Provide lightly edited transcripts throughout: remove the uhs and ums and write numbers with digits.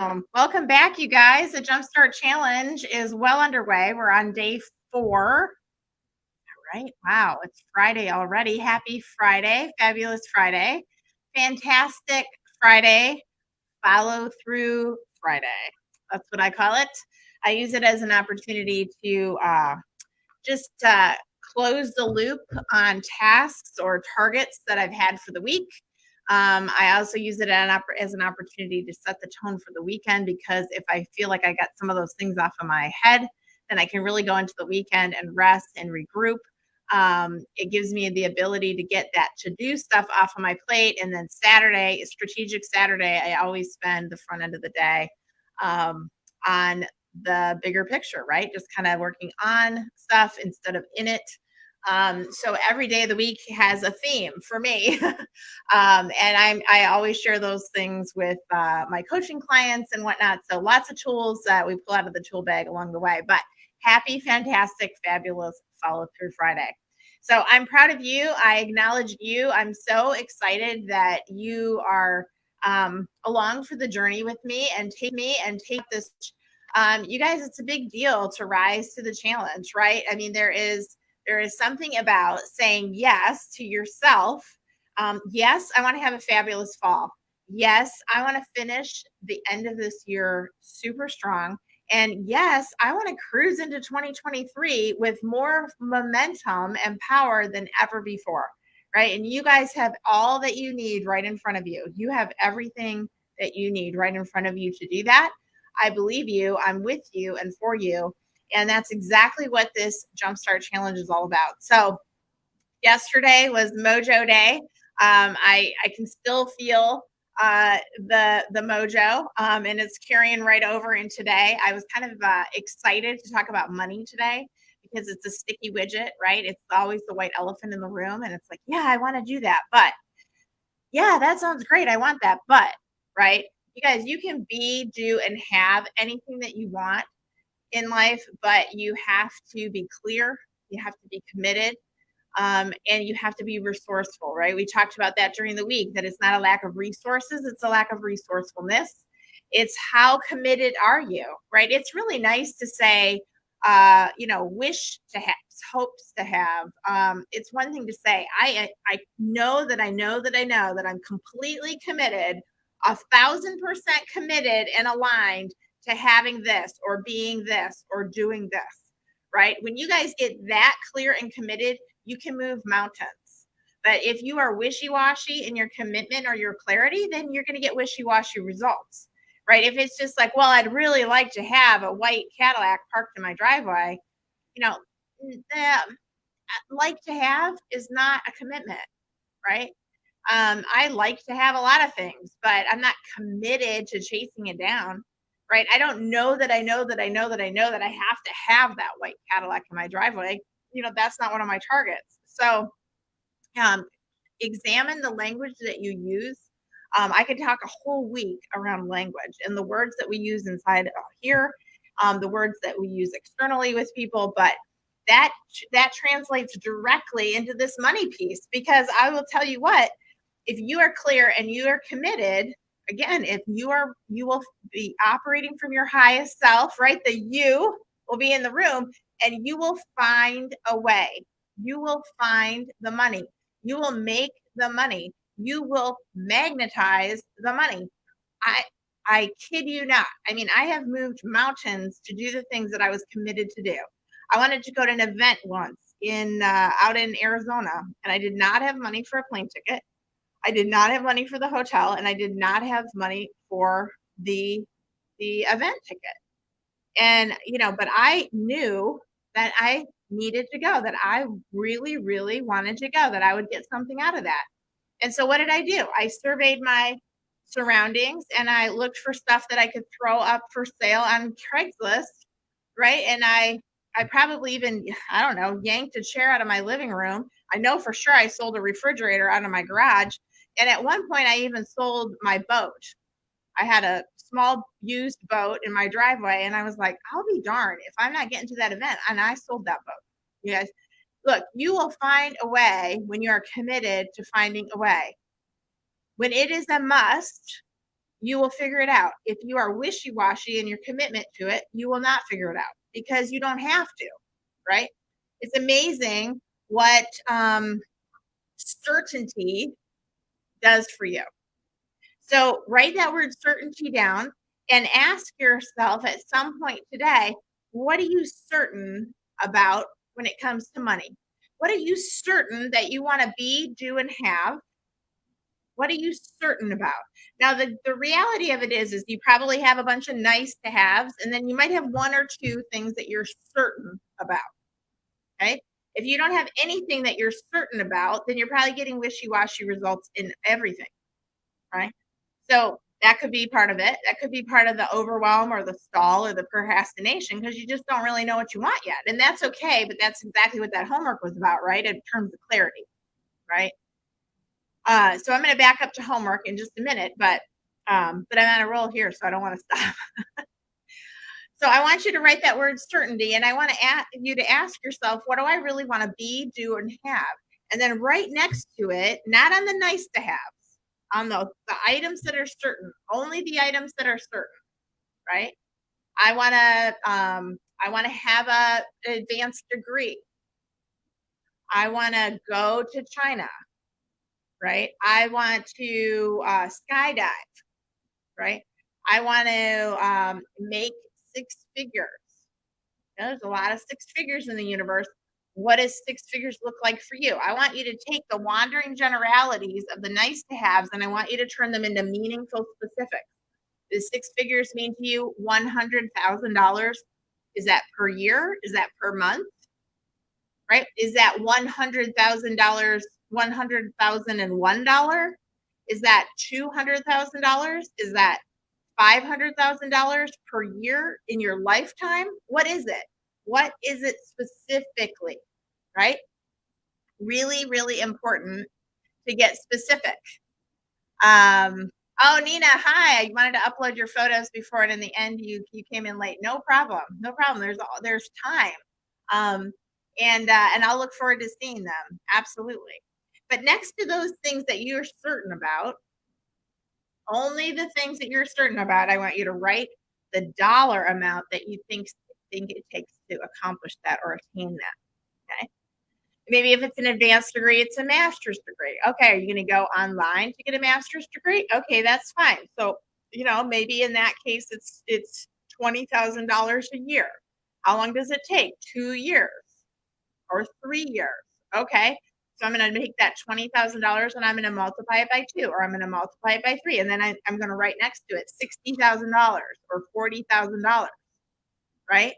Boom. Welcome back, you guys. The Jumpstart Challenge is well underway. We're on day 4. All right. Wow. It's Friday already. Happy Friday. Fabulous Friday. Fantastic Friday. Follow through Friday. That's what I call it. I use it as an opportunity to just close the loop on tasks or targets that I've had for the week. I also use it as an opportunity to set the tone for the weekend, because if I feel like I got some of those things off of my head, then I can really go into the weekend and rest and regroup. It gives me the ability to get that to-do stuff off of my plate. And then Saturday, strategic Saturday, I always spend the front end of the day on the bigger picture, right? Just kind of working on stuff instead of in it. So every day of the week has a theme for me. And I always share those things with my coaching clients and whatnot. So lots of tools that we pull out of the tool bag along the way. But happy, fantastic, fabulous Follow Through Friday. So I'm proud of you. I acknowledge you. I'm so excited that you are along for the journey with me and take this. You guys, it's a big deal to rise to the challenge, right? I mean, there is something about saying yes to yourself. Yes, I want to have a fabulous fall. Yes, I want to finish the end of this year super strong. And yes, I want to cruise into 2023 with more momentum and power than ever before, right? And you guys have all that you need right in front of you. You have everything that you need right in front of you to do that. I believe you. I'm with you and for you. And that's exactly what this Jumpstart Challenge is all about. So yesterday was Mojo Day. I can still feel the mojo, and it's carrying right over in today. I was kind of excited to talk about money today because it's a sticky widget, right? It's always the white elephant in the room, and it's like, yeah, I want to do that, but yeah, that sounds great. I want that, but right, you guys, you can be, do, and have anything that you want in life, but you have to be clear, you have to be committed, and you have to be resourceful, right? We talked about that during the week, that it's not a lack of resources, it's a lack of resourcefulness. It's how committed are you, right? It's really nice to say, wish to have, hopes to have. It's one thing to say, I know that I'm completely committed, 1,000% committed and aligned to having this or being this or doing this, right? When you guys get that clear and committed, you can move mountains. But if you are wishy-washy in your commitment or your clarity, then you're going to get wishy-washy results, right? If it's just like, well, I'd really like to have a white Cadillac parked in my driveway, like to have is not a commitment, right? I like to have a lot of things, but I'm not committed to chasing it down, right? I don't know that I know that I have to have that white Cadillac in my driveway. That's not one of my targets. So examine the language that you use. I could talk a whole week around language and the words that we use inside here, the words that we use externally with people, but that translates directly into this money piece, because I will tell you what, if you are clear and you are committed, again, if you will be operating from your highest self, right? The you will be in the room and you will find a way. You will find the money. You will make the money. You will magnetize the money. I kid you not. I mean, I have moved mountains to do the things that I was committed to do. I wanted to go to an event once out in Arizona, and I did not have money for a plane ticket. I did not have money for the hotel, and I did not have money for the event ticket. And, but I knew that I needed to go, that I really, really wanted to go, that I would get something out of that. And so what did I do? I surveyed my surroundings and I looked for stuff that I could throw up for sale on Craigslist, right? And I probably even, I don't know, yanked a chair out of my living room. I know for sure I sold a refrigerator out of my garage. And at one point I even sold my boat. I had a small used boat in my driveway, and I was like, I'll be darned if I'm not getting to that event. And I sold that boat. You guys, look, you will find a way when you are committed to finding a way. When it is a must, you will figure it out. If you are wishy-washy in your commitment to it, you will not figure it out because you don't have to, right? It's amazing what certainty does for you. So write that word certainty down and ask yourself at some point today, what are you certain about when it comes to money? What are you certain that you want to be, do, and have? What are you certain about? Now, the reality of it is you probably have a bunch of nice to haves, and then you might have one or two things that you're certain about. Okay. If you don't have anything that you're certain about, then you're probably getting wishy-washy results in everything. Right. So that could be part of it. That could be part of the overwhelm or the stall or the procrastination because you just don't really know what you want yet. And that's okay. But that's exactly what that homework was about, right? In terms of clarity. Right. So I'm going to back up to homework in just a minute, but I'm on a roll here, so I don't want to stop. So I want you to write that word certainty, and I want you to ask yourself, what do I really want to be, do, and have? And then right next to it, not on the nice to haves, on the items that are certain, only the items that are certain, right? I want to have an advanced degree. I want to go to China, right? I want to skydive, right? I want to make six figures. There's a lot of six figures in the universe. What does six figures look like for you? I want you to take the wandering generalities of the nice to haves and I want you to turn them into meaningful specifics. Does six figures mean to you $100,000? Is that per year? Is that per month? Right? Is that $100,000, $100,001? Is that $200,000? Is that $500,000 per year in your lifetime? What is it? What is it specifically? Right? Really, really important to get specific. Oh, Nina, hi. You wanted to upload your photos before, and in the end, you came in late. No problem. No problem. There's time. And I'll look forward to seeing them. Absolutely. But next to those things that you're certain about, only the things that you're certain about, I want you to write the dollar amount that you think it takes to accomplish that or attain that. Okay. Maybe if it's an advanced degree, it's a master's degree. Okay. Are you going to go online to get a master's degree? Okay, that's fine. So, maybe in that case, it's $20,000 a year. How long does it take? 2 years or 3 years. Okay. So I'm going to make that $20,000 and I'm going to multiply it by 2, or I'm going to multiply it by 3. And then I'm going to write next to it $60,000 or $40,000, right?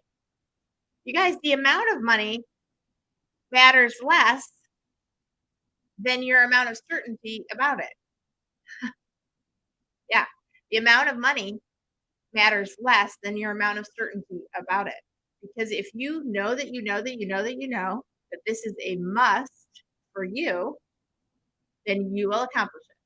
You guys, the amount of money matters less than your amount of certainty about it. Yeah. The amount of money matters less than your amount of certainty about it. Because if you know that you know that you know that you know that this is a must for you, then you will accomplish it.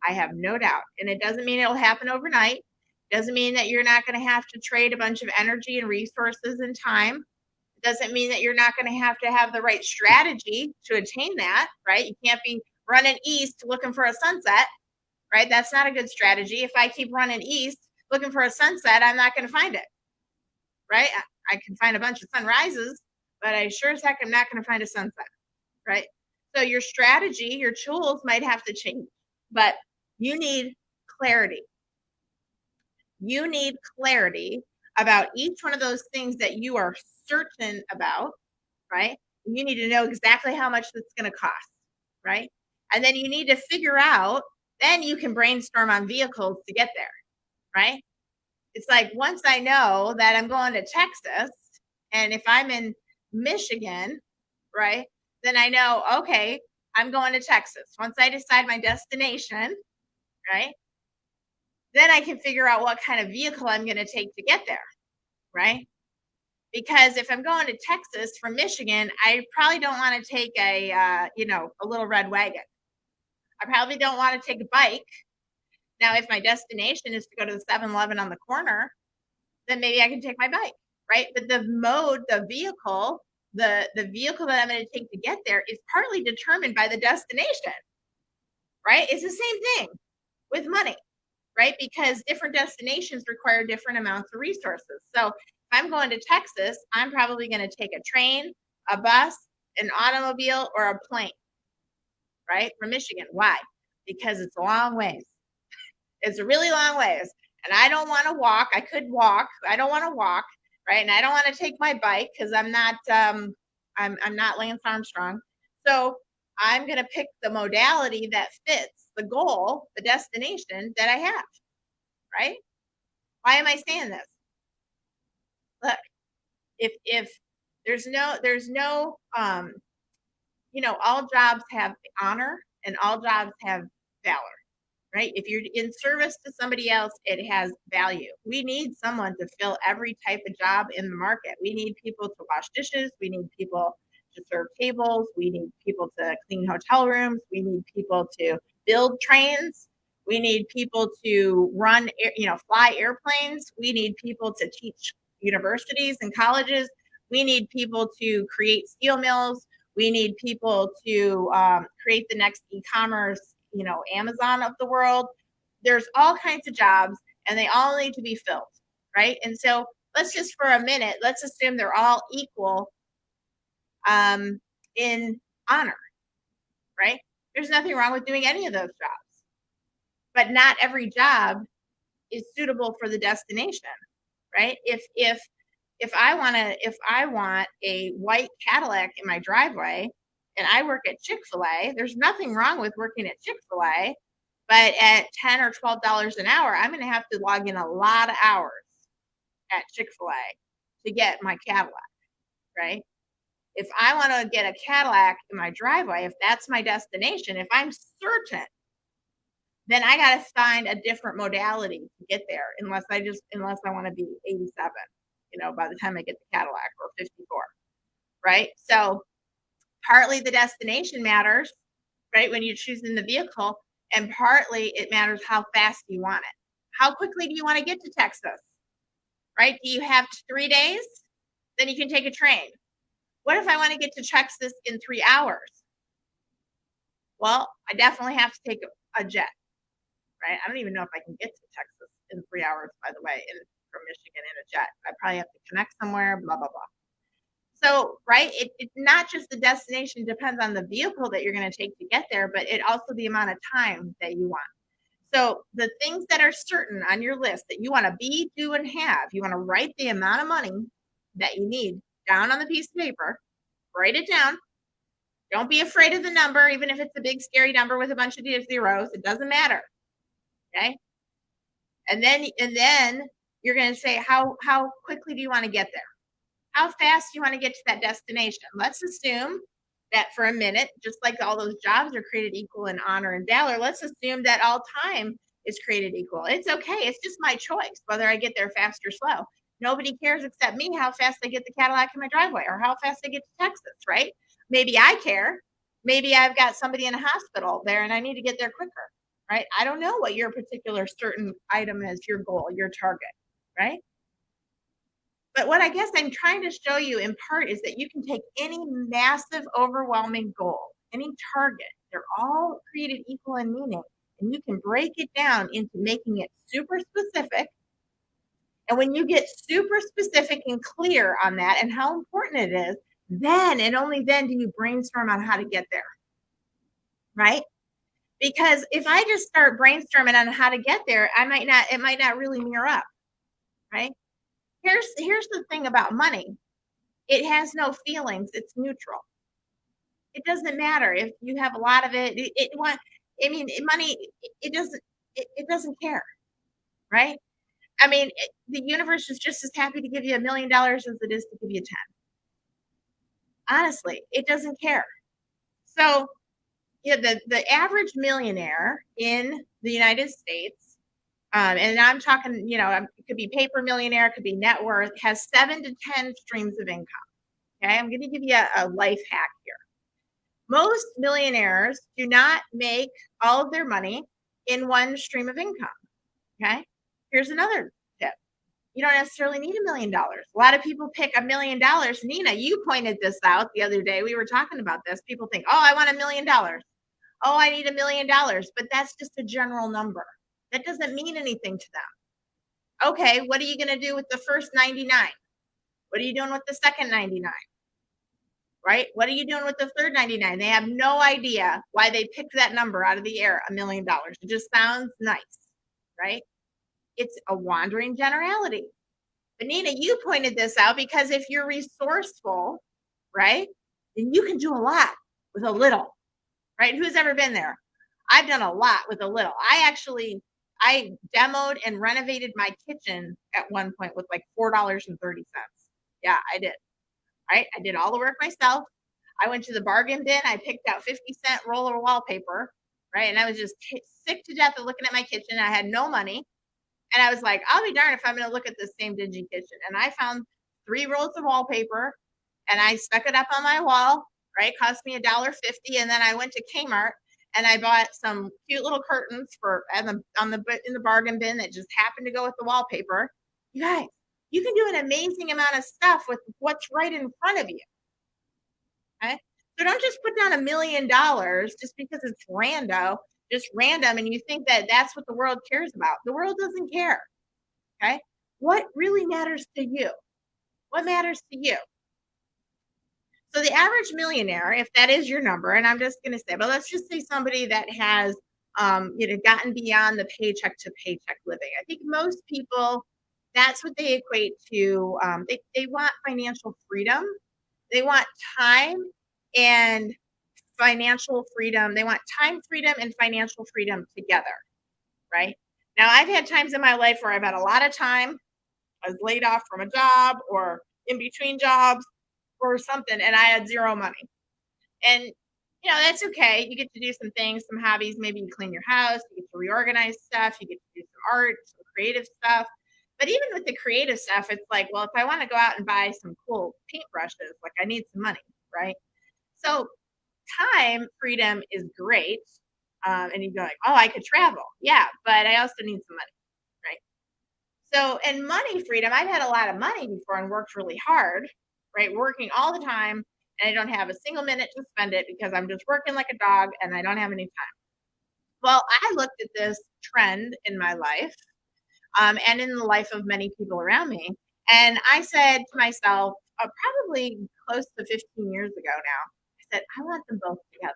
I have no doubt. And it doesn't mean it'll happen overnight. It doesn't mean that you're not going to have to trade a bunch of energy and resources and time. It doesn't mean that you're not going to have the right strategy to attain that, right? You can't be running east looking for a sunset, right? That's not a good strategy. If I keep running east looking for a sunset, I'm not going to find it, right? I can find a bunch of sunrises, but I sure as heck am not going to find a sunset, right? So your strategy, your tools might have to change, but you need clarity. You need clarity about each one of those things that you are certain about, right? You need to know exactly how much that's going to cost, right? And then you need to figure out, then you can brainstorm on vehicles to get there, right? It's like once I know that I'm going to Texas, and if I'm in Michigan, right, then I know, okay, I'm going to Texas. Once I decide my destination, right, then I can figure out what kind of vehicle I'm going to take to get there, right? Because if I'm going to Texas from Michigan, I probably don't want to take a little red wagon. I probably don't want to take a bike. Now, if my destination is to go to the 7-Eleven on the corner, then maybe I can take my bike, right? But the vehicle that I'm going to take to get there is partly determined by the destination, right? It's the same thing with money, right? Because different destinations require different amounts of resources. So if I'm going to Texas, I'm probably going to take a train, a bus, an automobile, or a plane, right? From Michigan. Why? Because it's a long ways. It's a really long ways. And I don't want to walk. I could walk. I don't want to walk, right? And I don't want to take my bike because I'm not Lance Armstrong. So I'm going to pick the modality that fits the goal, the destination that I have, right? Why am I saying this? Look, if there's no all jobs have honor and all jobs have valor, right? If you're in service to somebody else, it has value. We need someone to fill every type of job in the market. We need people to wash dishes. We need people to serve tables. We need people to clean hotel rooms. We need people to build trains. We need people to fly airplanes. We need people to teach universities and colleges. We need people to create steel mills. We need people to create the next e-commerce, Amazon of the world. There's all kinds of jobs and they all need to be filled, right? And so let's just for a minute, let's assume they're all equal in honor, right? There's nothing wrong with doing any of those jobs, but not every job is suitable for the destination, right? If I want a white Cadillac in my driveway and I work at Chick-fil-A, there's nothing wrong with working at Chick-fil-A, but at $10 or $12 an hour, I'm going to have to log in a lot of hours at Chick-fil-A to get my Cadillac, right? If I want to get a Cadillac in my driveway, if that's my destination, if I'm certain, then I got to find a different modality to get there, unless I want to be 87, by the time I get the Cadillac, or 54, right? So partly the destination matters, right, when you're choosing the vehicle, and partly it matters how fast you want it. How quickly do you want to get to Texas, right? Do you have 3 days? Then you can take a train. What if I want to get to Texas in 3 hours? Well, I definitely have to take a jet, right? I don't even know if I can get to Texas in 3 hours, by the way, from Michigan in a jet. I probably have to connect somewhere, blah, blah, blah. So, right, it's not just the destination depends on the vehicle that you're going to take to get there, but it also the amount of time that you want. So the things that are certain on your list that you want to be, do, and have, you want to write the amount of money that you need down on the piece of paper, write it down. Don't be afraid of the number, even if it's a big scary number with a bunch of zeros, it doesn't matter. Okay. And then you're going to say, how quickly do you want to get there? How fast do you want to get to that destination? Let's assume that for a minute, just like all those jobs are created equal in honor and valor, let's assume that all time is created equal. It's okay. It's just my choice whether I get there fast or slow. Nobody cares except me how fast I get the Cadillac in my driveway or how fast I get to Texas, right? Maybe I care. Maybe I've got somebody in a hospital there and I need to get there quicker, right? I don't know what your particular certain item is, your goal, your target, right? But what I guess I'm trying to show you in part is that you can take any massive, overwhelming goal, any target, they're all created equal in meaning, and you can break it down into making it super specific. And when you get super specific and clear on that and how important it is, then and only then do you brainstorm on how to get there, right? Because if I just start brainstorming on how to get there, it might not really mirror up, right? Here's the thing about money. It has no feelings. It's neutral. It doesn't matter if you have a lot of it. Money, it doesn't care, right? I mean, the universe is just as happy to give you $1 million as it is to give you 10. Honestly, it doesn't care. So, the average millionaire in the United States, and I'm talking, it could be paper millionaire, it could be net worth, has 7 to 10 streams of income. Okay, I'm going to give you a life hack here. Most millionaires do not make all of their money in one stream of income. Okay, here's another tip. You don't necessarily need $1 million. A lot of people pick $1 million. Nina, you pointed this out the other day. We were talking about this. People think, oh, I want $1 million. Oh, I need $1 million. But that's just a general number. That doesn't mean anything to them. Okay, what are you going to do with the first 99? What are you doing with the second 99? Right? What are you doing with the third 99? They have no idea why they picked that number out of the air, $1 million. It just sounds nice, right? It's a wandering generality. But Nina, you pointed this out because if you're resourceful, right, then you can do a lot with a little, right? Who's ever been there? I've done a lot with a little. I demoed and renovated my kitchen at one point with like $4.30. Yeah, I did. Right? I did all the work myself. I went to the bargain bin. I picked out 50-cent roll of wallpaper, right? And I was just sick to death of looking at my kitchen. I had no money. And I was like, I'll be darned if I'm going to look at this same dingy kitchen. And I found 3 rolls of wallpaper and I stuck it up on my wall, right? Cost me $1.50. And then I went to Kmart and I bought some cute little curtains in the bargain bin that just happened to go with the wallpaper. You guys, you can do an amazing amount of stuff with what's right in front of you. Okay? So don't just put down $1 million just because it's just random, and you think that that's what the world cares about. The world doesn't care. Okay? What really matters to you? What matters to you? So the average millionaire, if that is your number, and I'm just going to say, but let's just say somebody that has, gotten beyond the paycheck to paycheck living. I think most people, that's what they equate to. They want financial freedom. They want time and financial freedom. They want time freedom and financial freedom together, right? Now, I've had times in my life where I've had a lot of time. I was laid off from a job or in between jobs or something, and I had zero money. And, that's okay. You get to do some things, some hobbies. Maybe you clean your house, you get to reorganize stuff, you get to do some art, some creative stuff. But even with the creative stuff, it's like, well, if I want to go out and buy some cool paintbrushes, like I need some money, right? So time freedom is great. And you go like, oh, I could travel. Yeah, but I also need some money, right? So, and money freedom, I've had a lot of money before and worked really hard, right? Working all the time, and I don't have a single minute to spend it because I'm just working like a dog and I don't have any time. Well, I looked at this trend in my life, and in the life of many people around me. And I said to myself, probably close to 15 years ago now, I said, I want them both together.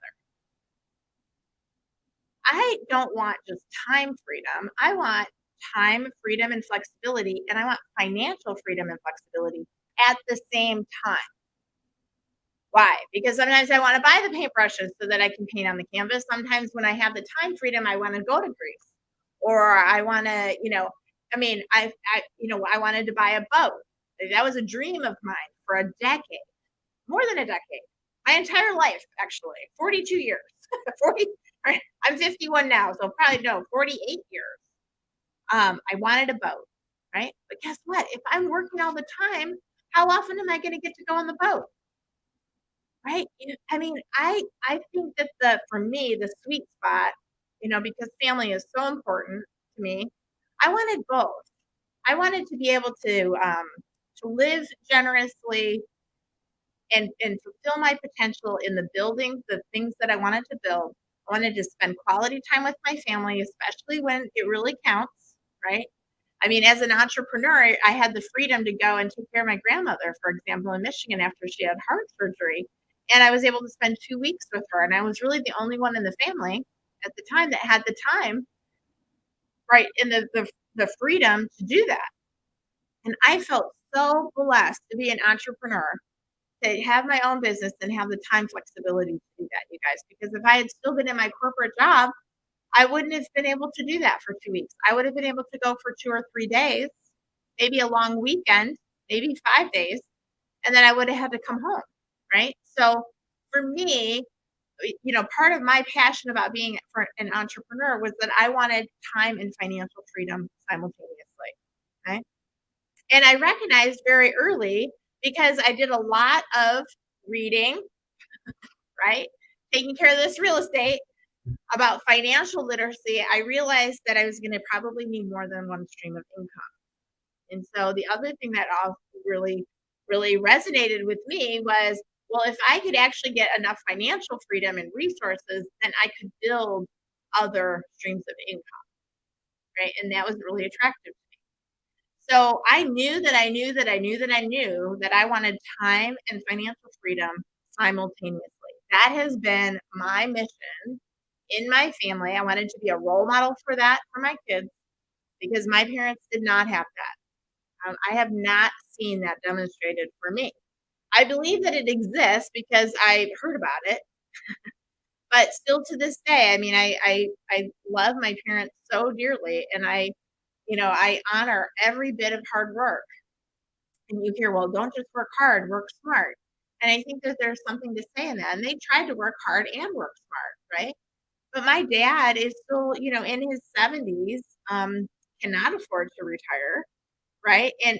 I don't want just time freedom. I want time, freedom, and flexibility. And I want financial freedom and flexibility at the same time. Why? Because sometimes I want to buy the paintbrushes so that I can paint on the canvas. Sometimes when I have the time freedom, I want to go to Greece, or I want to, I wanted to buy a boat. That was a dream of mine for a decade, more than a decade, my entire life, actually, 42 years, 40. I'm 51 now, so probably 48 years. I wanted a boat, right? But guess what? If I'm working all the time, how often am I going to get to go on the boat? Right? I think that for me, the sweet spot, because family is so important to me, I wanted both. I wanted to be able to live generously and fulfill my potential in the building, the things that I wanted to build. I wanted to spend quality time with my family, especially when it really counts, right? As an entrepreneur, I had the freedom to go and take care of my grandmother, for example, in Michigan after she had heart surgery. And I was able to spend 2 weeks with her. And I was really the only one in the family at the time that had the time, right, and the freedom to do that. And I felt so blessed to be an entrepreneur, to have my own business and have the time flexibility to do that, you guys. Because if I had still been in my corporate job, I wouldn't have been able to do that for 2 weeks. I would have been able to go for 2 or 3 days, maybe a long weekend, maybe 5 days, and then I would have had to come home, right? So for me, part of my passion about being an entrepreneur was that I wanted time and financial freedom simultaneously, right? And I recognized very early, because I did a lot of reading, right? Taking care of this real estate, about financial literacy, I realized that I was going to probably need more than one stream of income. And so the other thing that also really, really resonated with me was, well, if I could actually get enough financial freedom and resources, then I could build other streams of income. right? And that was really attractive. So I knew that I knew that I knew that I knew that I wanted time and financial freedom simultaneously. That has been my mission in my family. I wanted to be a role model for that for my kids because my parents did not have that. I have not seen that demonstrated for me. I believe that it exists because I heard about it, but still to this day, I mean, I love my parents so dearly, and I honor every bit of hard work. And you hear, well, don't just work hard, work smart. And I think that there's something to say in that. And they tried to work hard and work smart, right? But my dad is still, in his 70s, cannot afford to retire, right? And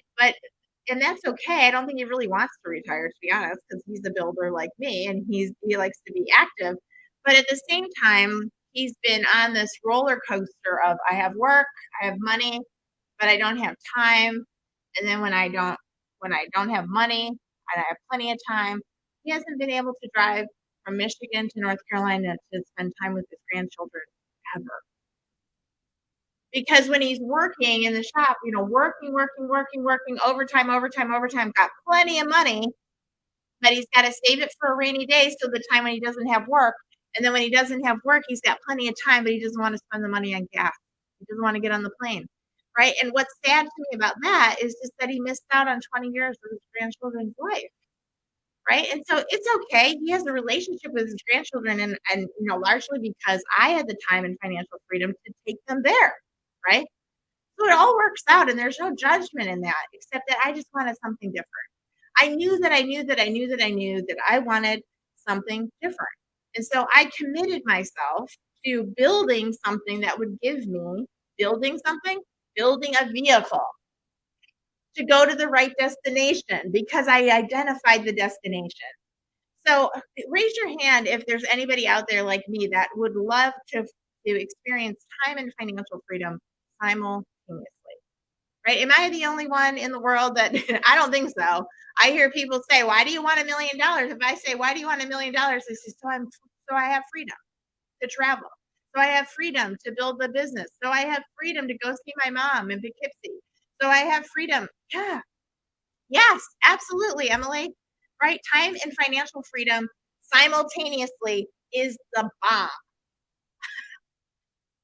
that's okay. I don't think he really wants to retire, to be honest, because he's a builder like me and he likes to be active. But at the same time, he's been on this roller coaster of I have work, I have money, but I don't have time. And then when I don't have money and I have plenty of time, he hasn't been able to drive from Michigan to North Carolina to spend time with his grandchildren ever. Because when he's working in the shop, working, overtime, got plenty of money, but he's got to save it for a rainy day so the time when he doesn't have work. And then when he doesn't have work, he's got plenty of time, but he doesn't want to spend the money on gas. He doesn't want to get on the plane. Right. And what's sad to me about that is just that he missed out on 20 years of his grandchildren's life. Right. And so it's okay. He has a relationship with his grandchildren and largely because I had the time and financial freedom to take them there. Right. So it all works out and there's no judgment in that, except that I just wanted something different. I knew that I knew that I knew that I knew that I wanted something different. And so I committed myself to building something that would give me building a vehicle to go to the right destination because I identified the destination. So raise your hand if there's anybody out there like me that would love to experience time and financial freedom simultaneously. Right? Am I the only one in the world that I don't think so. I hear people say, why do you want $1 million? If I say, why do you want $1 million? They say, so I have freedom to travel. So I have freedom to build the business. So I have freedom to go see my mom in Poughkeepsie. So I have freedom. Yeah. Yes, absolutely, Emily. Right? Time and financial freedom simultaneously is the bomb.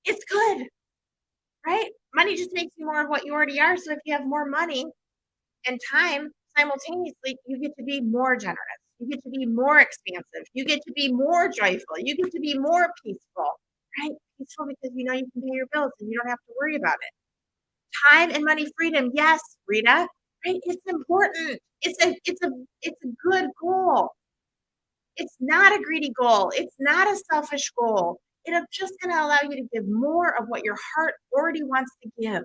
It's good. Right? Money just makes you more of what you already are. So if you have more money and time simultaneously, you get to be more generous. You get to be more expansive. You get to be more joyful. You get to be more peaceful, right? Peaceful because you can pay your bills and you don't have to worry about it. Time and money freedom, yes, Rita, right? It's important. It's a good goal. It's not a greedy goal. It's not a selfish goal. It's just going to allow you to give more of what your heart already wants to give.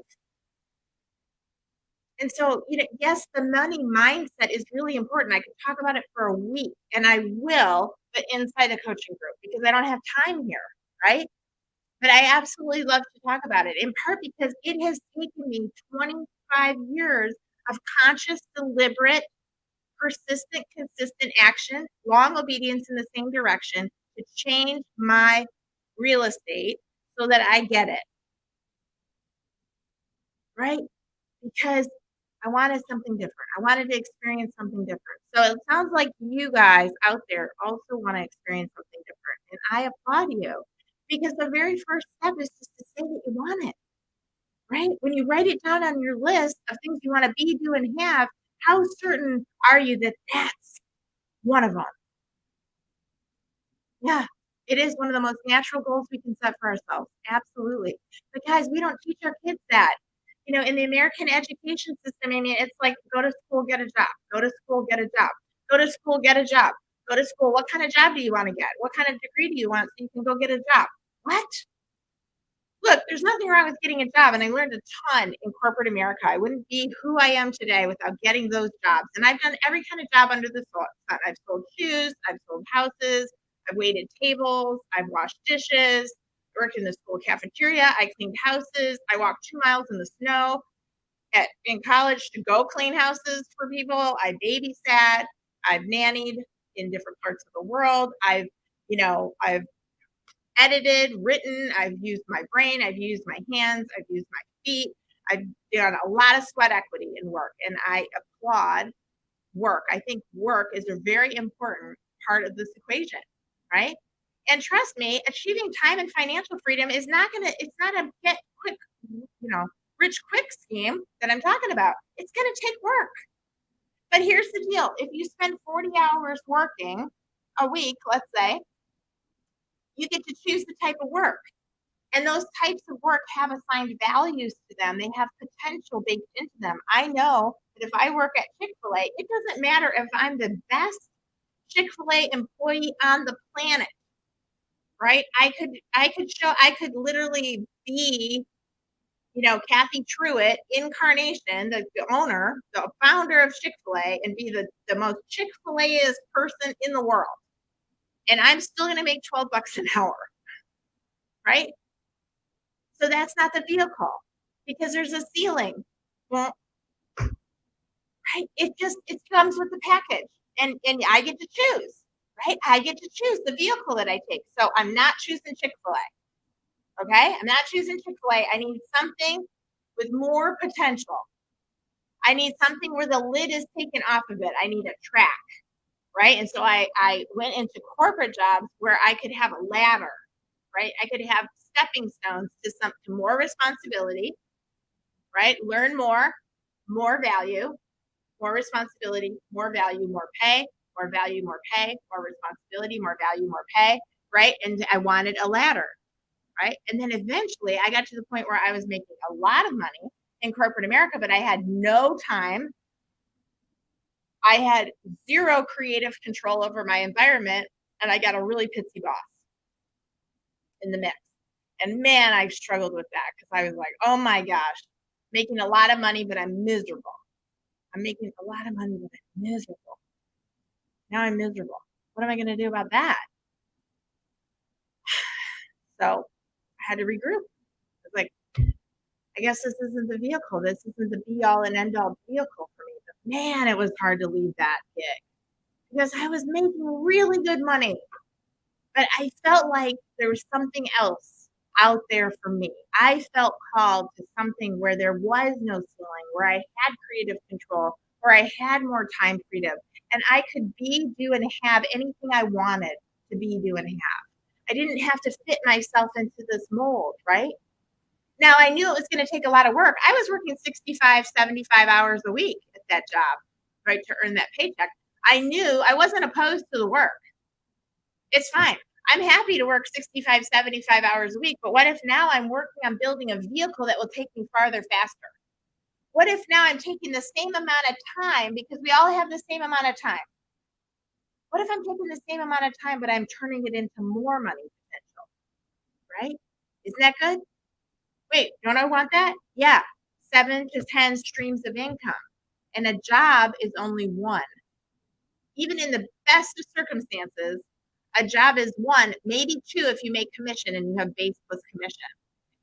And so, yes, the money mindset is really important. I could talk about it for a week, and I will, but inside the coaching group because I don't have time here, right? But I absolutely love to talk about it, in part because it has taken me 25 years of conscious, deliberate, persistent, consistent action, long obedience in the same direction to change my real estate so that I get it, right? Because I wanted something different. I wanted to experience something different. So it sounds like you guys out there also want to experience something different. And I applaud you because the very first step is just to say that you want it, right? When you write it down on your list of things you want to be, do, and have, how certain are you that that's one of them? Yeah, it is one of the most natural goals we can set for ourselves. Absolutely. But guys, we don't teach our kids that. In the American education system, I mean, it's like go to school, get a job, go to school, get a job, go to school, get a job, go to school. What kind of job do you want to get? What kind of degree do you want so you can go get a job? What? Look, there's nothing wrong with getting a job, and I learned a ton in corporate America. I wouldn't be who I am today without getting those jobs. And I've done every kind of job under the sun. I've sold shoes, I've sold houses, I've waited tables, I've washed dishes, worked in the school cafeteria, I cleaned houses, I walked 2 miles in the snow in college to go clean houses for people. I babysat, I've nannied in different parts of the world. I've edited, written. I've used my brain. I've used my hands. I've used my feet. I've done a lot of sweat equity in work, and I applaud work. I think work is a very important part of this equation, right? And trust me, achieving time and financial freedom is not it's not a get quick, rich quick scheme that I'm talking about. It's going to take work. But here's the deal. If you spend 40 hours working a week, let's say, you get to choose the type of work. And those types of work have assigned values to them. They have potential baked into them. I know that if I work at Chick-fil-A, it doesn't matter if I'm the best Chick-fil-A employee on the planet, right? I could literally be, Kathy Truitt, incarnation, the owner, the founder of Chick-fil-A, and be the most Chick-fil-A-ist person in the world. And I'm still going to make $12 an hour, right? So that's not the vehicle because there's a ceiling. Well, right? It comes with the package, and I get to choose, right? I get to choose the vehicle that I take. So I'm not choosing Chick-fil-A. Okay, I'm not choosing Chick-fil-A. I need something with more potential. I need something where the lid is taken off of it. I need a track, right? And so I went into corporate jobs where I could have a ladder, right? I could have stepping stones to more responsibility, right? Learn more value, more responsibility, more value, more pay, more value, more pay, more responsibility, more value, more pay, right? And I wanted a ladder, right? And then eventually I got to the point where I was making a lot of money in corporate America, but I had no time. I had zero creative control over my environment, and I got a really pitsy boss in the mix. And man, I struggled with that because I was like, oh my gosh, making a lot of money, but I'm miserable. I'm making a lot of money, but I'm miserable. Now I'm miserable. What am I going to do about that? So I had to regroup. I was like, I guess this isn't the vehicle. This isn't the be all and end all vehicle for me. But man, it was hard to leave that gig because I was making really good money. But I felt like there was something else out there for me. I felt called to something where there was no ceiling, where I had creative control, where I had more time freedom, and I could be, do, and have anything I wanted to be, do, and have. I didn't have to fit myself into this mold, right? Now, I knew it was going to take a lot of work. I was working 65, 75 hours a week at that job, right, to earn that paycheck. I knew I wasn't opposed to the work. It's fine. I'm happy to work 65, 75 hours a week, but what if now I'm working on building a vehicle that will take me farther faster? What if now I'm taking the same amount of time, because we all have the same amount of time? What if I'm taking the same amount of time, but I'm turning it into more money potential, right? Isn't that good? Wait, don't I want that? Yeah, 7 to 10 streams of income. And a job is only one. Even in the best of circumstances, a job is one, maybe two if you make commission and you have base plus commission.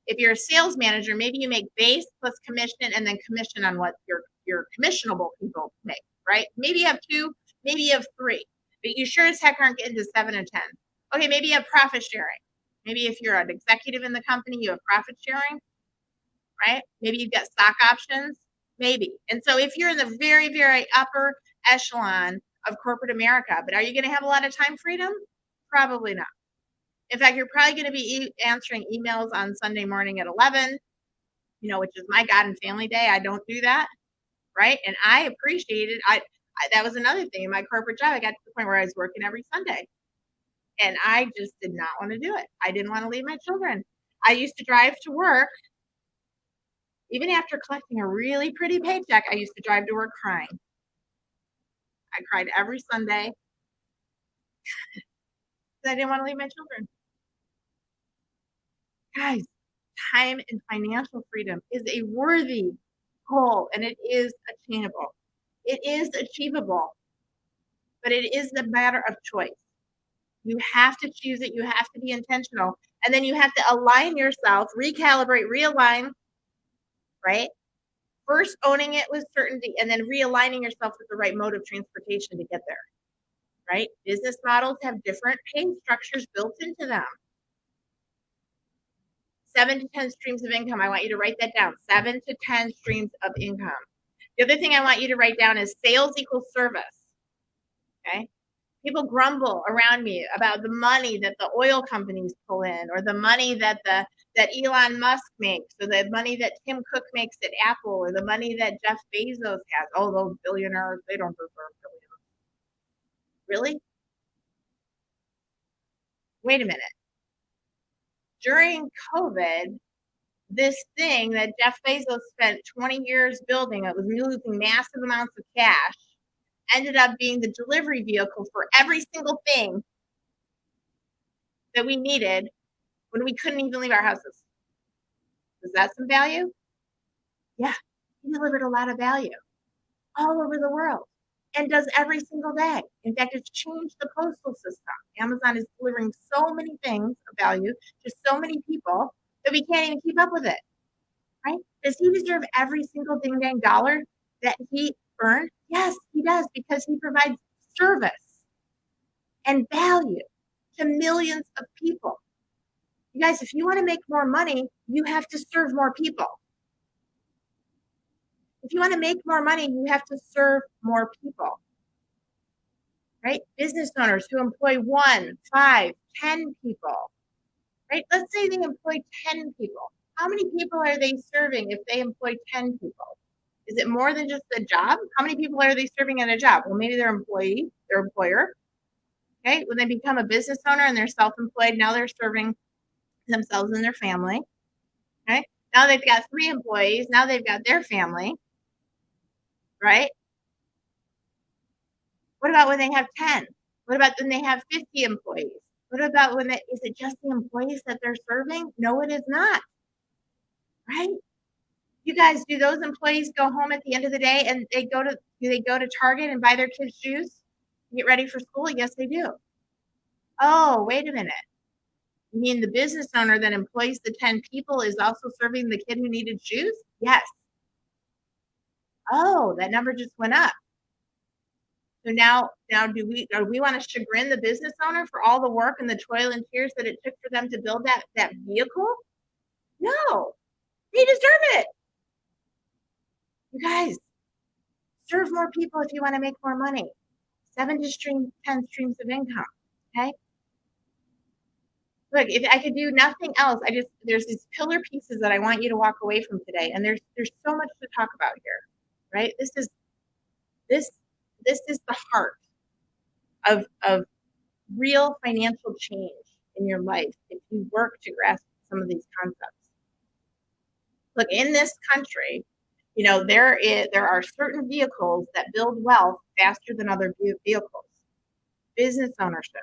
If you're a sales manager, maybe you make base plus commission and then commission on what your commissionable people make, right? Maybe you have two, maybe you have three, but you sure as heck aren't getting to 7 and 10. Okay, maybe you have profit sharing. Maybe if you're an executive in the company, you have profit sharing, right? Maybe you've got stock options, maybe. And so if you're in the very, very upper echelon of corporate America, but are you going to have a lot of time freedom? Probably not. In fact, you're probably going to be answering emails on Sunday morning at 11, which is my God and family day. I don't do that, right? And I appreciated that was another thing in my corporate job. I got to the point where I was working every Sunday, and I just did not want to do it. I didn't want to leave my children. I used to drive to work. Even after collecting a really pretty paycheck, I used to drive to work crying. I cried every Sunday because I didn't want to leave my children. Guys, time and financial freedom is a worthy goal, and it is attainable. It is achievable, but it is a matter of choice. You have to choose it. You have to be intentional. And then you have to align yourself, recalibrate, realign, right? First owning it with certainty, and then realigning yourself with the right mode of transportation to get there, right? Business models have different pay structures built into them. 7 to 10 streams of income. I want you to write that down. 7 to 10 streams of income. The other thing I want you to write down is sales equals service. Okay. People grumble around me about the money that the oil companies pull in, or the money that Elon Musk makes, or the money that Tim Cook makes at Apple, or the money that Jeff Bezos has. Oh, those billionaires, they don't deserve billions. Really? Wait a minute. During COVID, this thing that Jeff Bezos spent 20 years building, it was losing massive amounts of cash, ended up being the delivery vehicle for every single thing that we needed when we couldn't even leave our houses. Is that some value? Yeah, he delivered a lot of value all over the world and does every single day. In fact, it's changed the postal system. Amazon is delivering so many things of value to so many people that we can't even keep up with it, right? Does he deserve every single ding dang dollar that he earned? Yes, he does, because he provides service and value to millions of people. You guys, if you want to make more money, you have to serve more people. If you want to make more money, you have to serve more people, right? Business owners who employ 1, 5, 10 people, right? Let's say they employ 10 people. How many people are they serving if they employ 10 people? Is it more than just the job? How many people are they serving at a job? Well, maybe their employee, their employer. Okay, when they become a business owner and they're self-employed, now they're serving themselves and their family. Okay, now they've got 3 employees. Now they've got their family, right? What about when they have 10? What about when they have 50 employees? What about when is it just the employees that they're serving? No, it is not, right? You guys, do those employees go home at the end of the day and do they go to Target and buy their kids juice, get ready for school? Yes, they do. Oh, wait a minute. You mean the business owner that employs the 10 people is also serving the kid who needed juice? Yes. Oh, that number just went up. So now do we want to chagrin the business owner for all the work and the toil and tears that it took for them to build that vehicle? No, they deserve it. You guys, serve more people if you want to make more money. 7 to 10 streams of income. Okay. Look, if I could do nothing else, there's these pillar pieces that I want you to walk away from today, and there's so much to talk about here, right? This is the heart of real financial change in your life if you work to grasp some of these concepts. Look, in this country, there are certain vehicles that build wealth faster than other vehicles. Business ownership.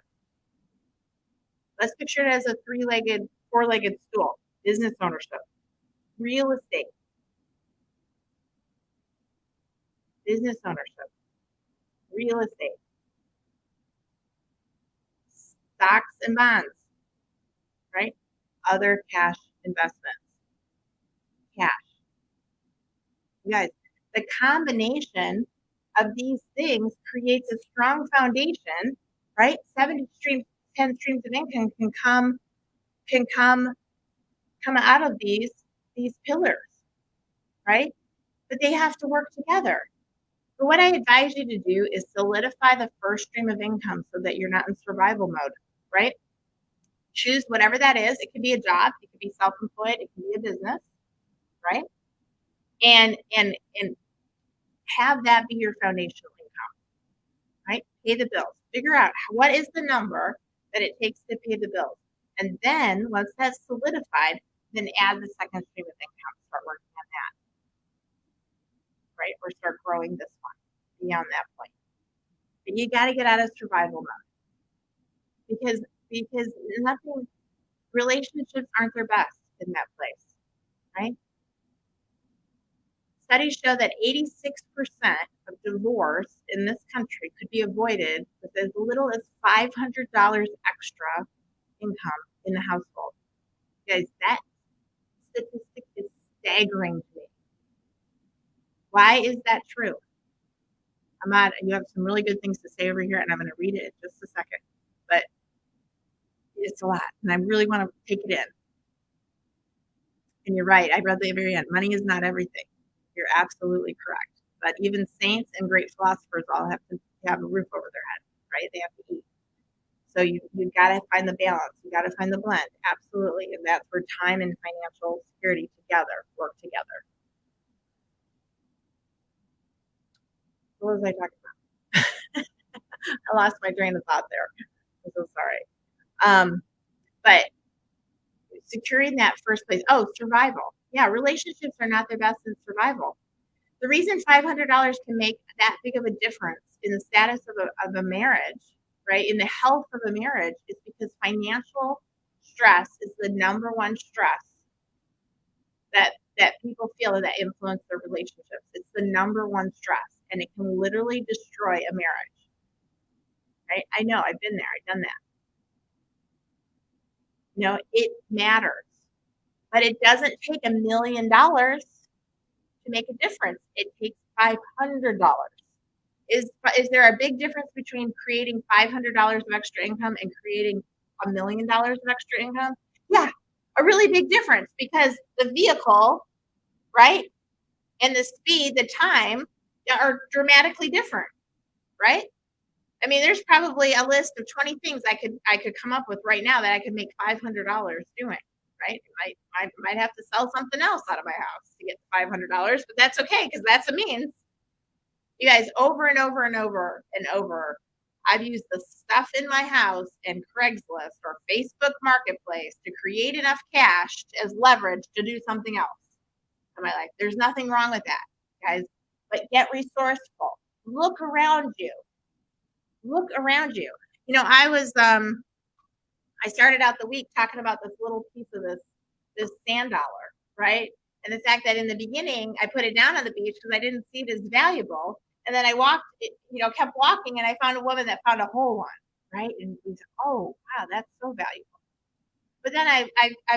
Let's picture it as a 4-legged stool. Business ownership. Real estate. Business ownership. Real estate. Stocks and bonds, right? Other cash investments. Cash. You guys, the combination of these things creates a strong foundation, right? 10 streams of income can come out of these pillars, right? But they have to work together. But what I advise you to do is solidify the first stream of income so that you're not in survival mode, right? Choose whatever that is. It could be a job, it could be self-employed, it could be a business, right? And have that be your foundational income, right? Pay the bills. Figure out what is the number that it takes to pay the bills. And then once that's solidified, then add the second stream of income. Start working on that, right? Or start growing this one beyond that point. But you got to get out of survival mode because relationships aren't their best in that place, right? Studies show that 86% of divorce in this country could be avoided with as little as $500 extra income in the household. Guys, that statistic is staggering to me. Why is that true? Ahmad, you have some really good things to say over here, and I'm going to read it in just a second. But it's a lot, and I really want to take it in. And you're right. I read the very end. Money is not everything. You're absolutely correct. But even saints and great philosophers all have to have a roof over their head, right? They have to eat. So you got to find the balance. You got to find the blend. Absolutely. And that's where time and financial security together work together. What was I talking about? I lost my train of thought there. I'm so sorry. But securing that first place. Oh, survival. Yeah, relationships are not their best in survival. The reason $500 can make that big of a difference in the status of a marriage, right, in the health of a marriage, is because financial stress is the number one stress that people feel that influence their relationships. It's the number one stress, and it can literally destroy a marriage. Right? I know. I've been there. I've done that. It matters, but it doesn't take $1 million to make a difference. It takes $500. Is there a big difference between creating $500 of extra income and creating $1 million of extra income? Yeah, a really big difference, because the vehicle, right, and the speed, the time are dramatically different, right? I mean, there's probably a list of 20 things I could come up with right now that I could make $500 doing, right? I might have to sell something else out of my house to get $500, but that's okay, because that's a means. You guys, over and over and over and over, I've used the stuff in my house and Craigslist or Facebook Marketplace to create enough cash as leverage to do something else in my life. There's nothing wrong with that, guys. But get resourceful. Look around you. Look around you. I started out the week talking about this little piece of this sand dollar, right? And the fact that in the beginning I put it down on the beach because I didn't see it as valuable. And then I kept walking, and I found a woman that found a whole one, right? And we said, oh, wow, that's so valuable. But then I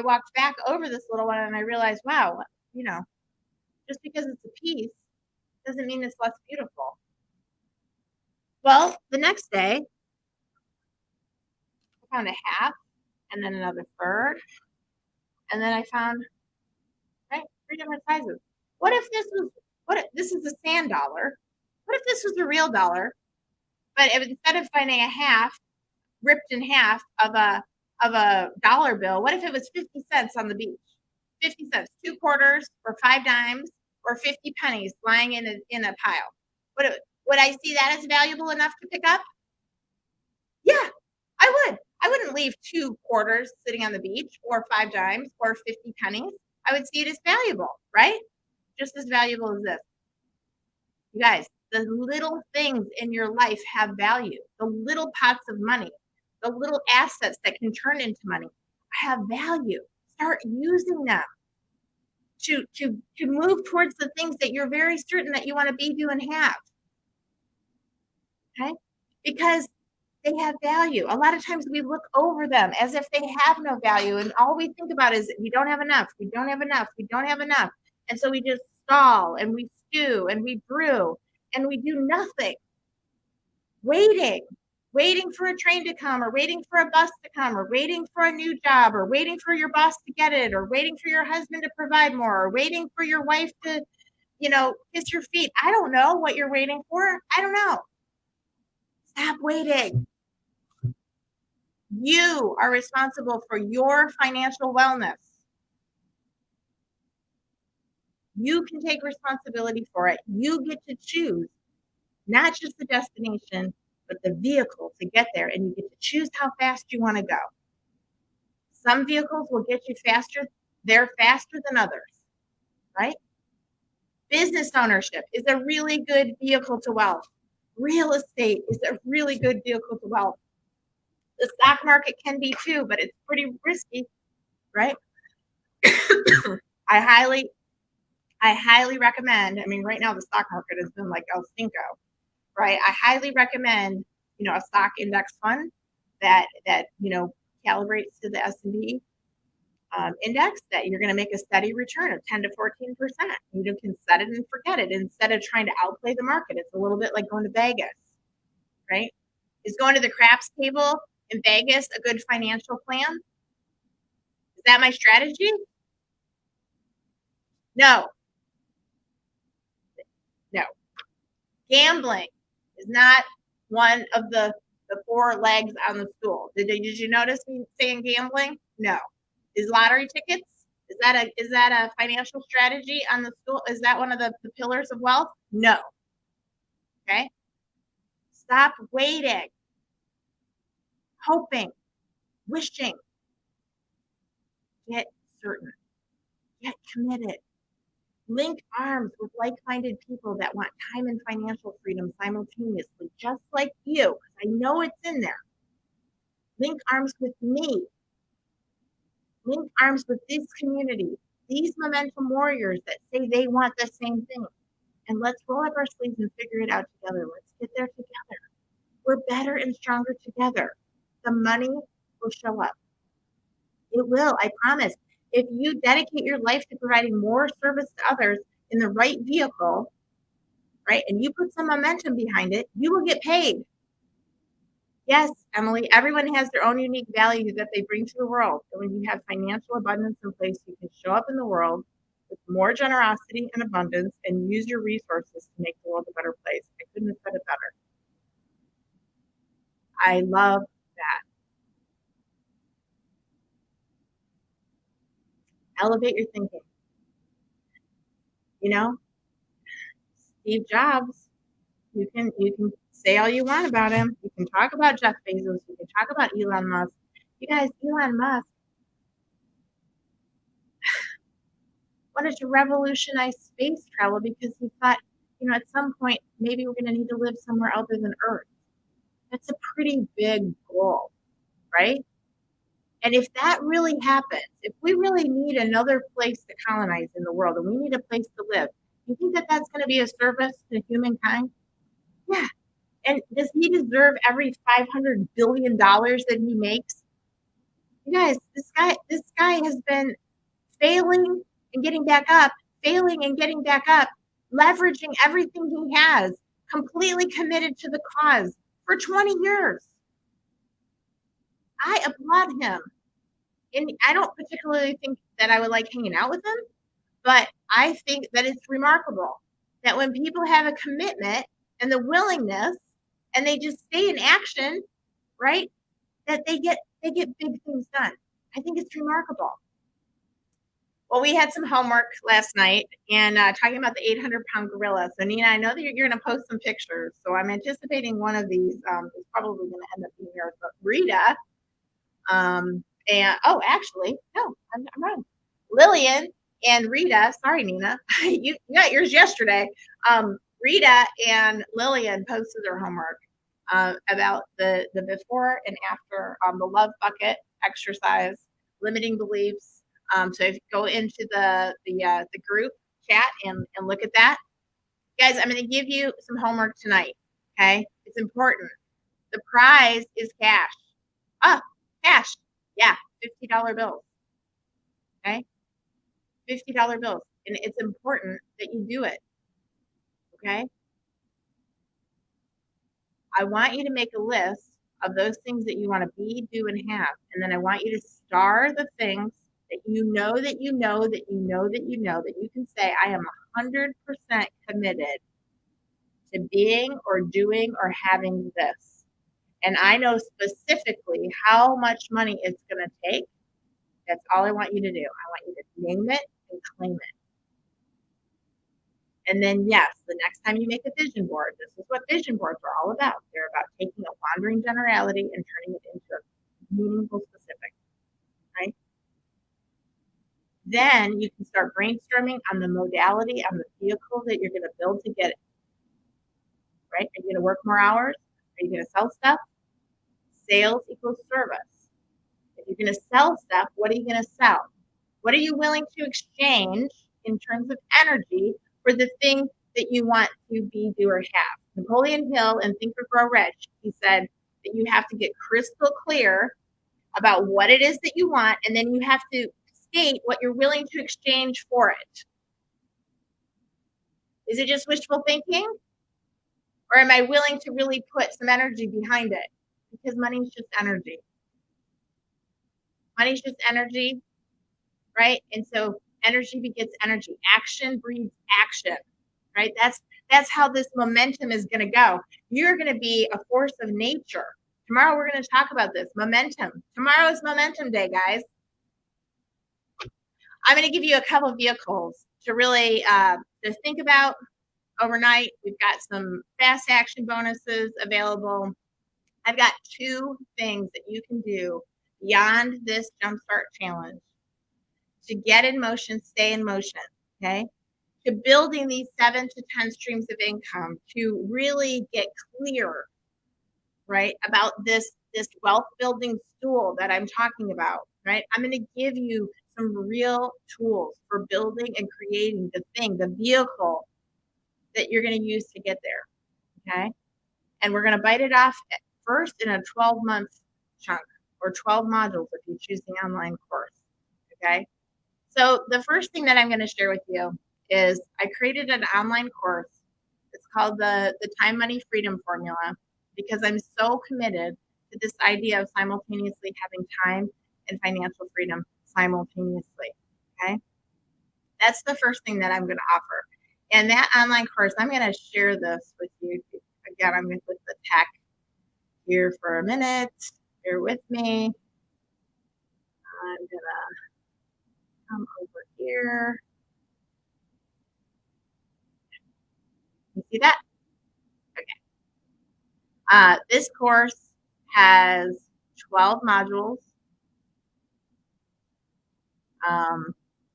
walked back over this little one, and I realized, wow, just because it's a piece doesn't mean it's less beautiful. Well, the next day, I found a half, and then another third, and then I found, right, 3 different sizes. What if this is a sand dollar? What if this was a real dollar, but instead of finding a half ripped in half of a dollar bill, what if it was 50 cents on the beach? 50 cents, 2 quarters, or 5 dimes, or 50 pennies lying in a pile. Would I see that as valuable enough to pick up? Yeah, I would. I wouldn't leave 2 quarters sitting on the beach, or 5 dimes, or 50 pennies. I would see it as valuable, right? Just as valuable as this. You guys, the little things in your life have value. The little pots of money, the little assets that can turn into money have value. Start using them to move towards the things that you're very certain that you want to be, do, and have. Okay? Because they have value. A lot of times we look over them as if they have no value, and all we think about is we don't have enough, we don't have enough, we don't have enough. And so we just stall, and we stew, and we brew, and we do nothing. Waiting for a train to come, or waiting for a bus to come, or waiting for a new job, or waiting for your boss to get it, or waiting for your husband to provide more, or waiting for your wife to, kiss your feet. I don't know what you're waiting for. I don't know. Stop waiting. You are responsible for your financial wellness. You can take responsibility for it. You get to choose not just the destination, but the vehicle to get there, and you get to choose how fast you want to go. Some vehicles will get you faster. They're faster than others, right? Business ownership is a really good vehicle to wealth. Real estate is a really good vehicle to wealth. The stock market can be too, but it's pretty risky, right? I highly recommend. I mean, right now the stock market has been like El Cinco, right? I highly recommend, a stock index fund that calibrates to the S&P index, that you're going to make a steady return of 10 to 14%. You can set it and forget it instead of trying to outplay the market. It's a little bit like going to Vegas, right? Is going to the craps table in Vegas a good financial plan? Is that my strategy? No, no. Gambling is not one of the four legs on the stool. Did you notice me saying gambling? No. Is lottery tickets? Is that a financial strategy on the stool? Is that one of the pillars of wealth? No. Okay. Stop waiting, hoping, wishing. Get certain. Get committed. Link arms with like-minded people that want time and financial freedom simultaneously, just like you. I know it's in there. Link arms with me. Link arms with this community, these momentum warriors that say they want the same thing. And let's roll up our sleeves and figure it out together. Let's get there together. We're better and stronger together. The money will show up. It will, I promise. If you dedicate your life to providing more service to others in the right vehicle, right, and you put some momentum behind it, you will get paid. Yes, Emily, everyone has their own unique value that they bring to the world. And when you have financial abundance in place, you can show up in the world with more generosity and abundance and use your resources to make the world a better place. I couldn't have said it better. I love that. Elevate your thinking. You know, Steve Jobs, you can say all you want about him. You can talk about Jeff Bezos. You can talk about Elon Musk. You guys, Elon Musk wanted to revolutionize space travel because he thought, at some point, maybe we're going to need to live somewhere other than Earth. That's a pretty big goal, right? And if that really happens, if we really need another place to colonize in the world and we need a place to live, you think that that's going to be a service to humankind? Yeah. And does he deserve every $500 billion that he makes? You guys, this guy has been failing and getting back up, failing and getting back up, leveraging everything he has, completely committed to the cause for 20 years. I applaud him. And I don't particularly think that I would like hanging out with him, but I think that it's remarkable that when people have a commitment and the willingness and they just stay in action, right, that they get big things done. I think it's remarkable. Well, we had some homework last night and talking about the 800-pound gorilla. So, Nina, I know that you're going to post some pictures. So I'm anticipating one of these is probably going to end up being yours. But Rita, actually, no, I'm wrong. Lillian and Rita, sorry, Nina, you got yours yesterday. Rita and Lillian posted their homework about the before and after the love bucket exercise, limiting beliefs. So if you go into the group chat and look at that, guys, I'm going to give you some homework tonight. Okay, it's important. The prize is cash. Oh, cash. Yeah, $50 bills. Okay, $50 bills, and it's important that you do it. Okay, I want you to make a list of those things that you want to be, do, and have, and then I want you to star the things that you know that you know that you know that you know that you can say, I am 100% committed to being or doing or having this. And I know specifically how much money it's going to take. That's all I want you to do. I want you to name it and claim it. And then, yes, the next time you make a vision board, this is what vision boards are all about. They're about taking a wandering generality and turning it into a meaningful specific, right? Then you can start brainstorming on the modality, on the vehicle that you're going to build to get it, right? Are you going to work more hours? Are you going to sell stuff? Sales equals service. If you're going to sell stuff, what are you going to sell? What are you willing to exchange in terms of energy for the thing that you want to be, do, or have? Napoleon Hill in Think or Grow Rich, he said that you have to get crystal clear about what it is that you want, and then you have to state what you're willing to exchange for it. Is it just wishful thinking? Or am I willing to really put some energy behind it? Because money's just energy. Money's just energy, right? And so Energy begets energy. Action breeds action, right? That's how this momentum is going to go. You're going to be a force of nature. Tomorrow we're going to talk about this momentum. Tomorrow is momentum day, guys. I'm going to give you a couple of vehicles to really to think about overnight. We've got some fast action bonuses available. I've got 2 things that you can do beyond this Jumpstart challenge to get in motion, stay in motion, okay? To building these 7 to 10 streams of income, to really get clear, right, about this wealth building stool that I'm talking about, right? I'm going to give you some real tools for building and creating the thing, the vehicle that you're going to use to get there, okay? And we're going to bite it off at first in a 12-month chunk or 12 modules if you choose the online course, okay? So the first thing that I'm going to share with you is I created an online course. It's called the Time Money Freedom Formula because I'm so committed to this idea of simultaneously having time and financial freedom simultaneously, okay? That's the first thing that I'm going to offer. And that online course, I'm going to share this with you. Again, I'm going to put the tech here for a minute. Bear with me. I'm going to come over here. You see that? Okay. This course has 12 modules.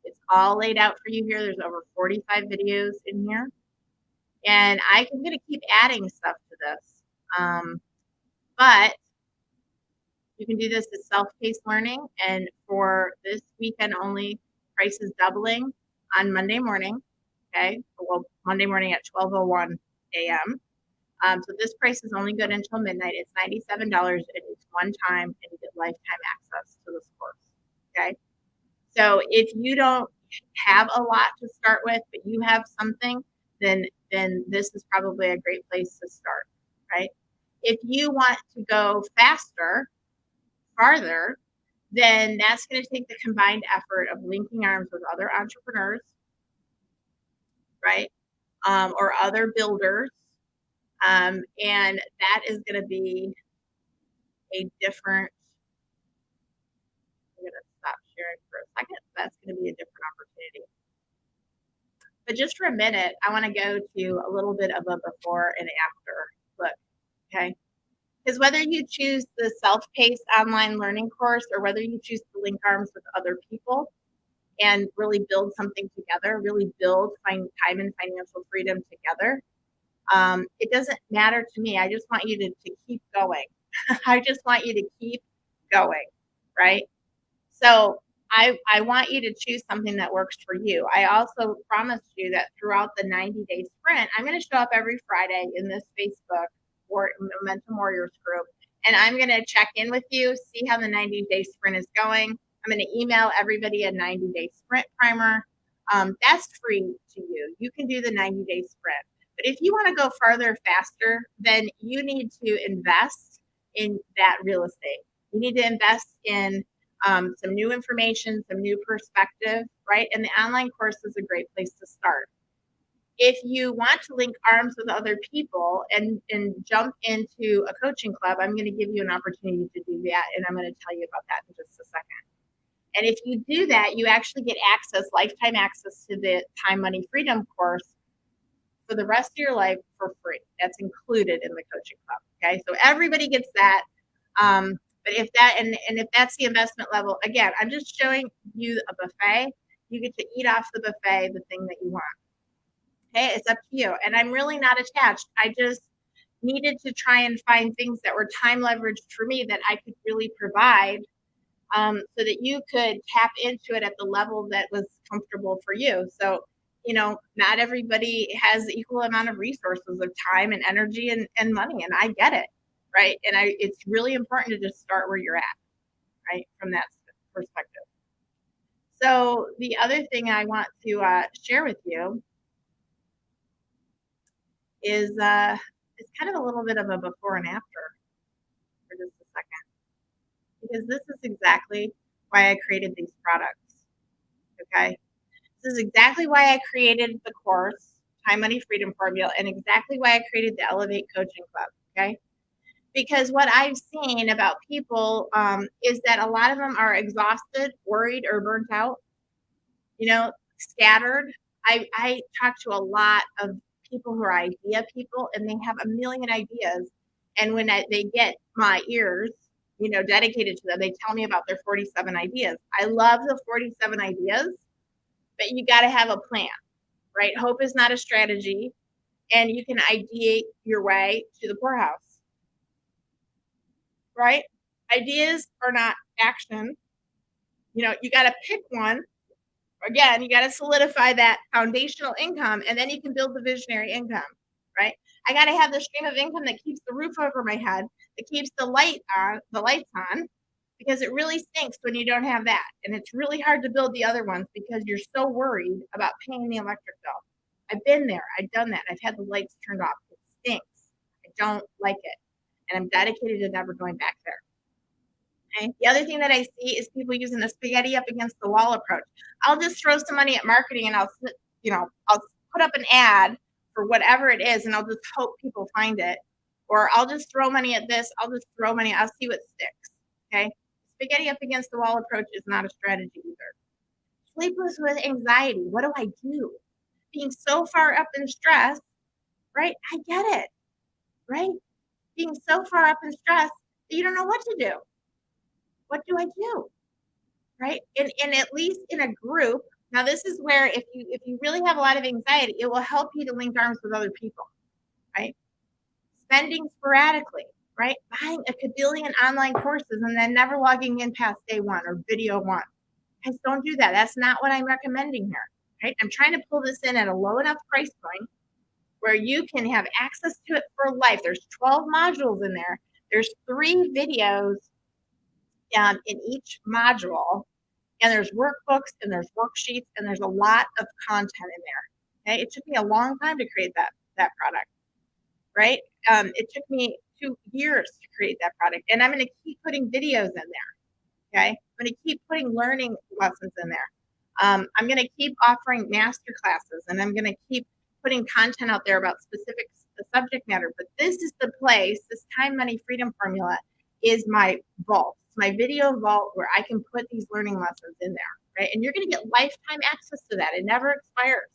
It's all laid out for you here. There's over 45 videos in here. And I'm going to keep adding stuff to this. But you can do this as self-paced learning. And for this weekend only, price is doubling on Monday morning. Okay. Well, Monday morning at 12:01 a.m. So this price is only good until midnight. It's $97 and it's one time and you get lifetime access to this course. Okay. So if you don't have a lot to start with, but you have something, then this is probably a great place to start, right? If you want to go faster, farther, then that's going to take the combined effort of linking arms with other entrepreneurs, right? Or other builders. And that is going to be a different, I'm going to stop sharing for a second. That's going to be a different opportunity. But just for a minute, I want to go to a little bit of a before and after look, okay? Because whether you choose the self-paced online learning course or whether you choose to link arms with other people and really build something together, really build time and financial freedom together, it doesn't matter to me. I just want you to keep going. I just want you to keep going, right? So I want you to choose something that works for you. I also promised you that throughout the 90-day sprint, I'm going to show up every Friday in this Facebook Momentum Warriors group, and I'm going to check in with you, see how the 90-day sprint is going. I'm going to email everybody a 90-day sprint primer. That's free to you. You can do the 90-day sprint. But if you want to go farther, faster, then you need to invest in that real estate. You need to invest in some new information, some new perspective, right? And the online course is a great place to start. If you want to link arms with other people and jump into a coaching club, I'm going to give you an opportunity to do that. And I'm going to tell you about that in just a second. And if you do that, you actually get access, lifetime access to the Time Money Freedom course for the rest of your life for free. That's included in the coaching club. Okay. So everybody gets that. But if that, and if that's the investment level, again, I'm just showing you a buffet. You get to eat off the buffet, the thing that you want. Okay. It's up to you. And I'm really not attached. I just needed to try and find things that were time leveraged for me that I could really provide, so that you could tap into it at the level that was comfortable for you. So, not everybody has the equal amount of resources of time and energy and money, and I get it, right? And it's really important to just start where you're at, right, from that perspective. So the other thing I want to share with you is it's kind of a little bit of a before and after for just a second, because this is exactly why I created these products, okay? This is exactly why I created the course, Time, Money, Freedom Formula, and exactly why I created the Elevate Coaching Club. Okay. Because what I've seen about people is that a lot of them are exhausted, worried, or burnt out, scattered. I talk to a lot of people who are idea people, and they have a million ideas. And when they get my ears, dedicated to them, they tell me about their 47 ideas. I love the 47 ideas, but you got to have a plan, right? Hope is not a strategy, and you can ideate your way to the poorhouse, right? Ideas are not action. You got to pick one. Again, you got to solidify that foundational income, and then you can build the visionary income, right? I got to have the stream of income that keeps the roof over my head, that keeps the lights on, because it really stinks when you don't have that. And it's really hard to build the other ones because you're so worried about paying the electric bill. I've been there. I've done that. I've had the lights turned off. It stinks. I don't like it. And I'm dedicated to never going back there. Okay. The other thing that I see is people using the spaghetti up against the wall approach. I'll just throw some money at marketing and I'll put up an ad for whatever it is and I'll just hope people find it. Or I'll just throw money at this. I'll just throw money. I'll see what sticks. Okay. Spaghetti up against the wall approach is not a strategy either. Sleepless with anxiety. What do I do? Being so far up in stress, right? I get it, right? Being so far up in stress that you don't know what to do. What do I do? Right? And at least in a group, now this is where if you really have a lot of anxiety, it will help you to link arms with other people, right? Spending sporadically, right? Buying a kabillion online courses and then never logging in past day one or video one. Guys, don't do that. That's not what I'm recommending here, right? I'm trying to pull this in at a low enough price point where you can have access to it for life. There's 12 modules in there. There's 3 videos in each module, and there's workbooks and there's worksheets and there's a lot of content in there. Okay, it took me a long time to create that product, right? It took me 2 years to create that product, and I'm going to keep putting videos in there. Okay, I'm going to keep putting learning lessons in there. I'm going to keep offering master classes, and I'm going to keep putting content out there about specific subject matter. But this is the place. This Time, Money, Freedom Formula is my vault. It's my video vault where I can put these learning lessons in there, right? And you're going to get lifetime access to that. It never expires.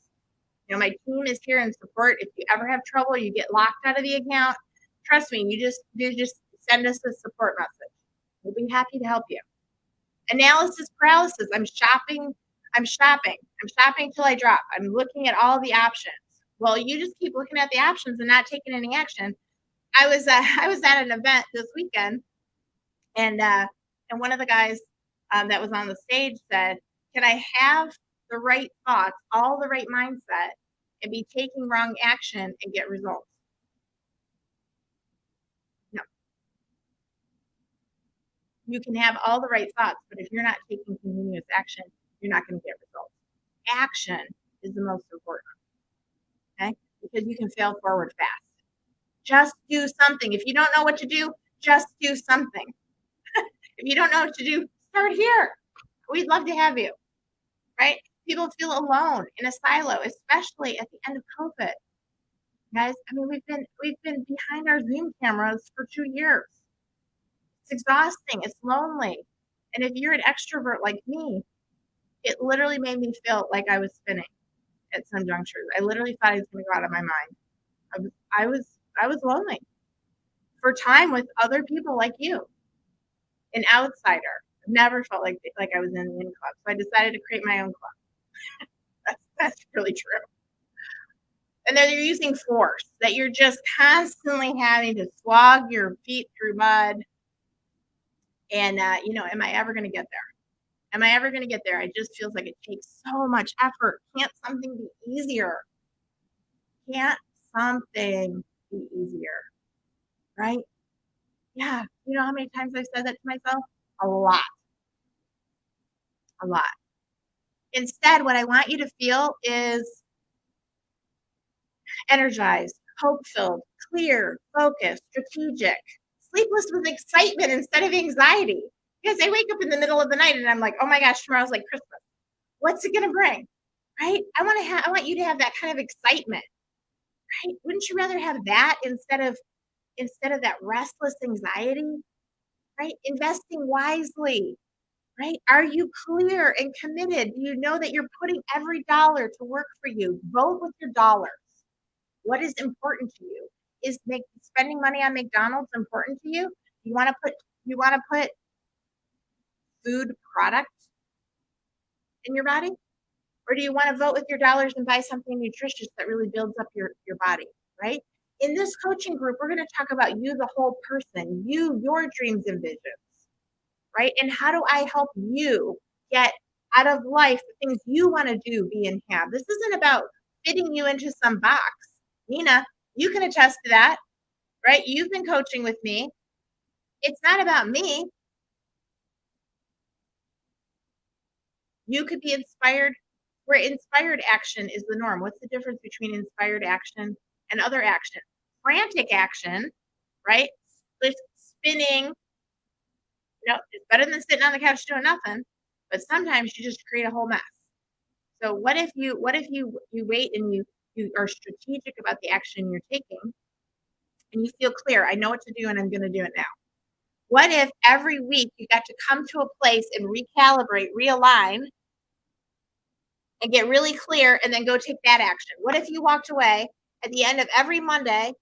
My team is here in support. If you ever have trouble, you get locked out of the account, trust me, you just send us a support message. We'll be happy to help you. Analysis paralysis. I'm shopping till I drop. I'm looking at all the options. Well, you just keep looking at the options and not taking any action. I was at an event this weekend, and one of the guys that was on the stage said, "Can I have the right thoughts, all the right mindset, and be taking wrong action and get results?" No. You can have all the right thoughts, but if you're not taking continuous action, you're not going to get results. Action is the most important, okay? Because you can fail forward fast. Just do something. If you don't know what to do, just do something. If you don't know what to do, start here. We'd love to have you, right? People feel alone in a silo, especially at the end of COVID. Guys, I mean, we've been behind our Zoom cameras for 2 years. It's exhausting. It's lonely. And if you're an extrovert like me, it literally made me feel like I was spinning at some junctures. I literally thought I was going to go out of my mind. I was lonely for time with other people like you. An outsider. Never felt like I was in the in club. So I decided to create my own club. That's really true. And then you're using force, that you're just constantly having to slog your feet through mud. And, am I ever going to get there? Am I ever going to get there? It just feels like it takes so much effort. Can't something be easier? Can't something be easier? Right? Yeah. You know how many times I've said that to myself? A lot. A lot. Instead, what I want you to feel is energized, hope-filled, clear, focused, strategic, sleepless with excitement instead of anxiety. Because I wake up in the middle of the night and I'm like, oh my gosh, tomorrow's like Christmas. What's it going to bring? right? I want you to have that kind of excitement, right? Wouldn't you rather have that instead of that restless anxiety, right? Investing wisely, right? Are you clear and committed? Do you know that you're putting every dollar to work for you? Vote with your dollars. What is important to you? Is spending money on McDonald's important to you? You want to put food products in your body? Or do you want to vote with your dollars and buy something nutritious that really builds up your body, right? In this coaching group, we're going to talk about you, the whole person, you, your dreams and visions, right? And how do I help you get out of life the things you want to do, be, and have? This isn't about fitting you into some box. Nina, you can attest to that, right? You've been coaching with me. It's not about me. You could be inspired, where inspired action is the norm. What's the difference between inspired action and other action? Frantic action, right? Spinning, it's better than sitting on the couch doing nothing, but sometimes you just create a whole mess. So what if you wait and you are strategic about the action you're taking and you feel clear, I know what to do and I'm going to do it now. What if every week you got to come to a place and recalibrate, realign, and get really clear and then go take that action? What if you walked away at the end of every Monday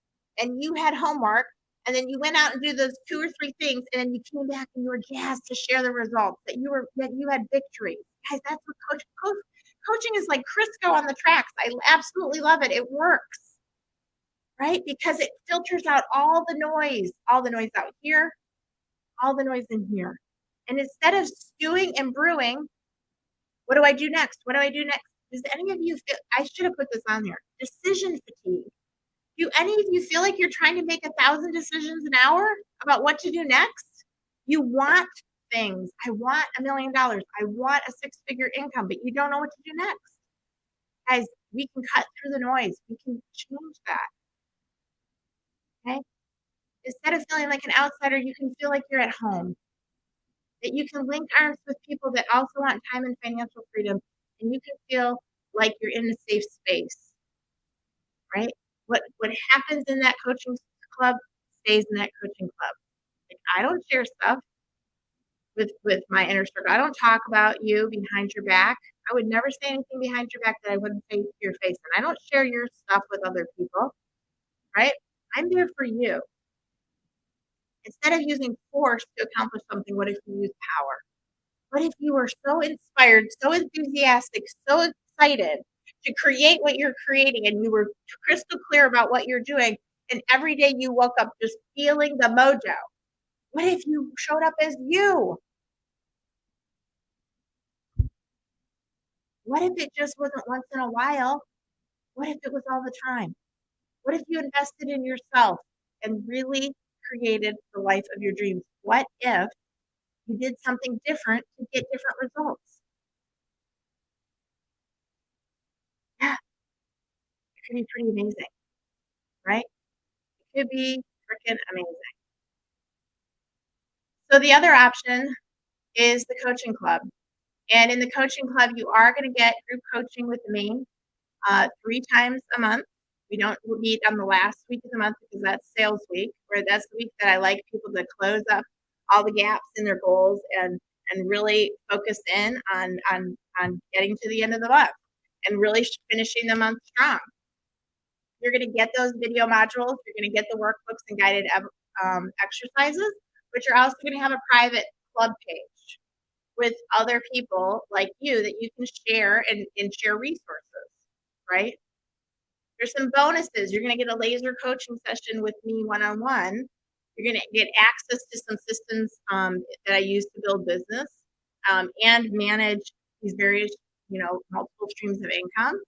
and you had homework and then you went out and do those 2 or 3 things and then you came back and you were jazzed to share the results, that you had victory? Guys, that's what coaching is like Crisco on the tracks. I absolutely love it. It works, right? Because it filters out all the noise out here, all the noise in here. And instead of stewing and brewing, what do I do next? What do I do next? Does any of you feel, I should have put this on there, decision fatigue? Do any of you feel like you're trying to make 1,000 decisions an hour about what to do next? You want things. I want $1 million. I want a 6-figure income, but you don't know what to do next. Guys, we can cut through the noise. We can change that. Okay? Instead of feeling like an outsider, you can feel like you're at home. That you can link arms with people that also want time and financial freedom, and you can feel like you're in a safe space, right? What happens in that coaching club stays in that coaching club. Like, I don't share stuff with my inner circle. I don't talk about you behind your back. I would never say anything behind your back that I wouldn't say to your face. And I don't share your stuff with other people, right? I'm there for you. Instead of using force to accomplish something, what if you use power? What if you were so inspired, so enthusiastic, so excited to create what you're creating, and you were crystal clear about what you're doing, and every day you woke up just feeling the mojo? What if you showed up as you? What if it just wasn't once in a while? What if it was all the time? What if you invested in yourself and really created the life of your dreams? What if you did something different to get different results? Yeah, it could be pretty amazing, right? It could be freaking amazing. So the other option is the coaching club. And in the coaching club, you are going to get group coaching with me 3 times a month. We don't meet on the last week of the month because that's sales week, where that's the week that I like people to close up all the gaps in their goals and really focus in on getting to the end of the month and really finishing the month strong. You're going to get those video modules. You're going to get the workbooks and guided exercises, but you're also going to have a private club page with other people like you that you can share and share resources, right? There's some bonuses. You're going to get a laser coaching session with me one-on-one. You're going to get access to some systems that I use to build business and manage these various, multiple streams of income.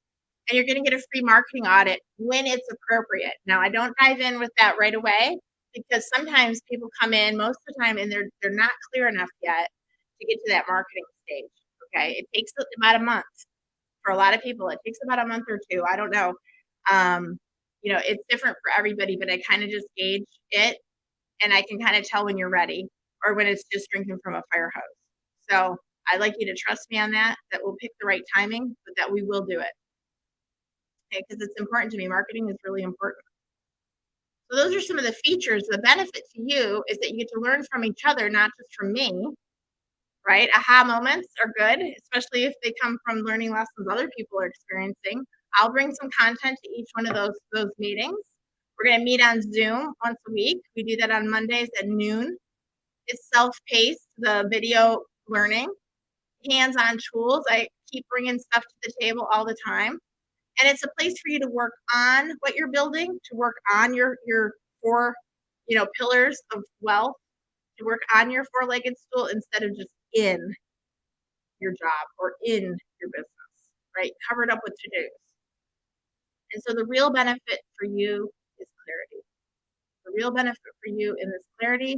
And you're going to get a free marketing audit when it's appropriate. Now, I don't dive in with that right away because sometimes people come in most of the time and they're not clear enough yet to get to that marketing stage. Okay, it takes about a month for a lot of people. It takes about a month or 2. I don't know. It's different for everybody, but I kind of just gauge it, and I can kind of tell when you're ready or when it's just drinking from a fire hose. So I'd like you to trust me on that we'll pick the right timing, but that we will do it. Okay, because it's important to me. Marketing is really important. So those are some of the features. The benefit to you is that you get to learn from each other, not just from me, right? Aha moments are good, especially if they come from learning lessons other people are experiencing. I'll bring some content to each one of those meetings. We're going to meet on Zoom once a week. We do that on Mondays at noon. It's self-paced, the video learning, hands-on tools. I keep bringing stuff to the table all the time. And it's a place for you to work on what you're building, to work on your four, pillars of wealth, to work on your four-legged stool instead of just in your job or in your business, right? Covered up with to-dos. And so the real benefit for you is clarity. The real benefit for you in this clarity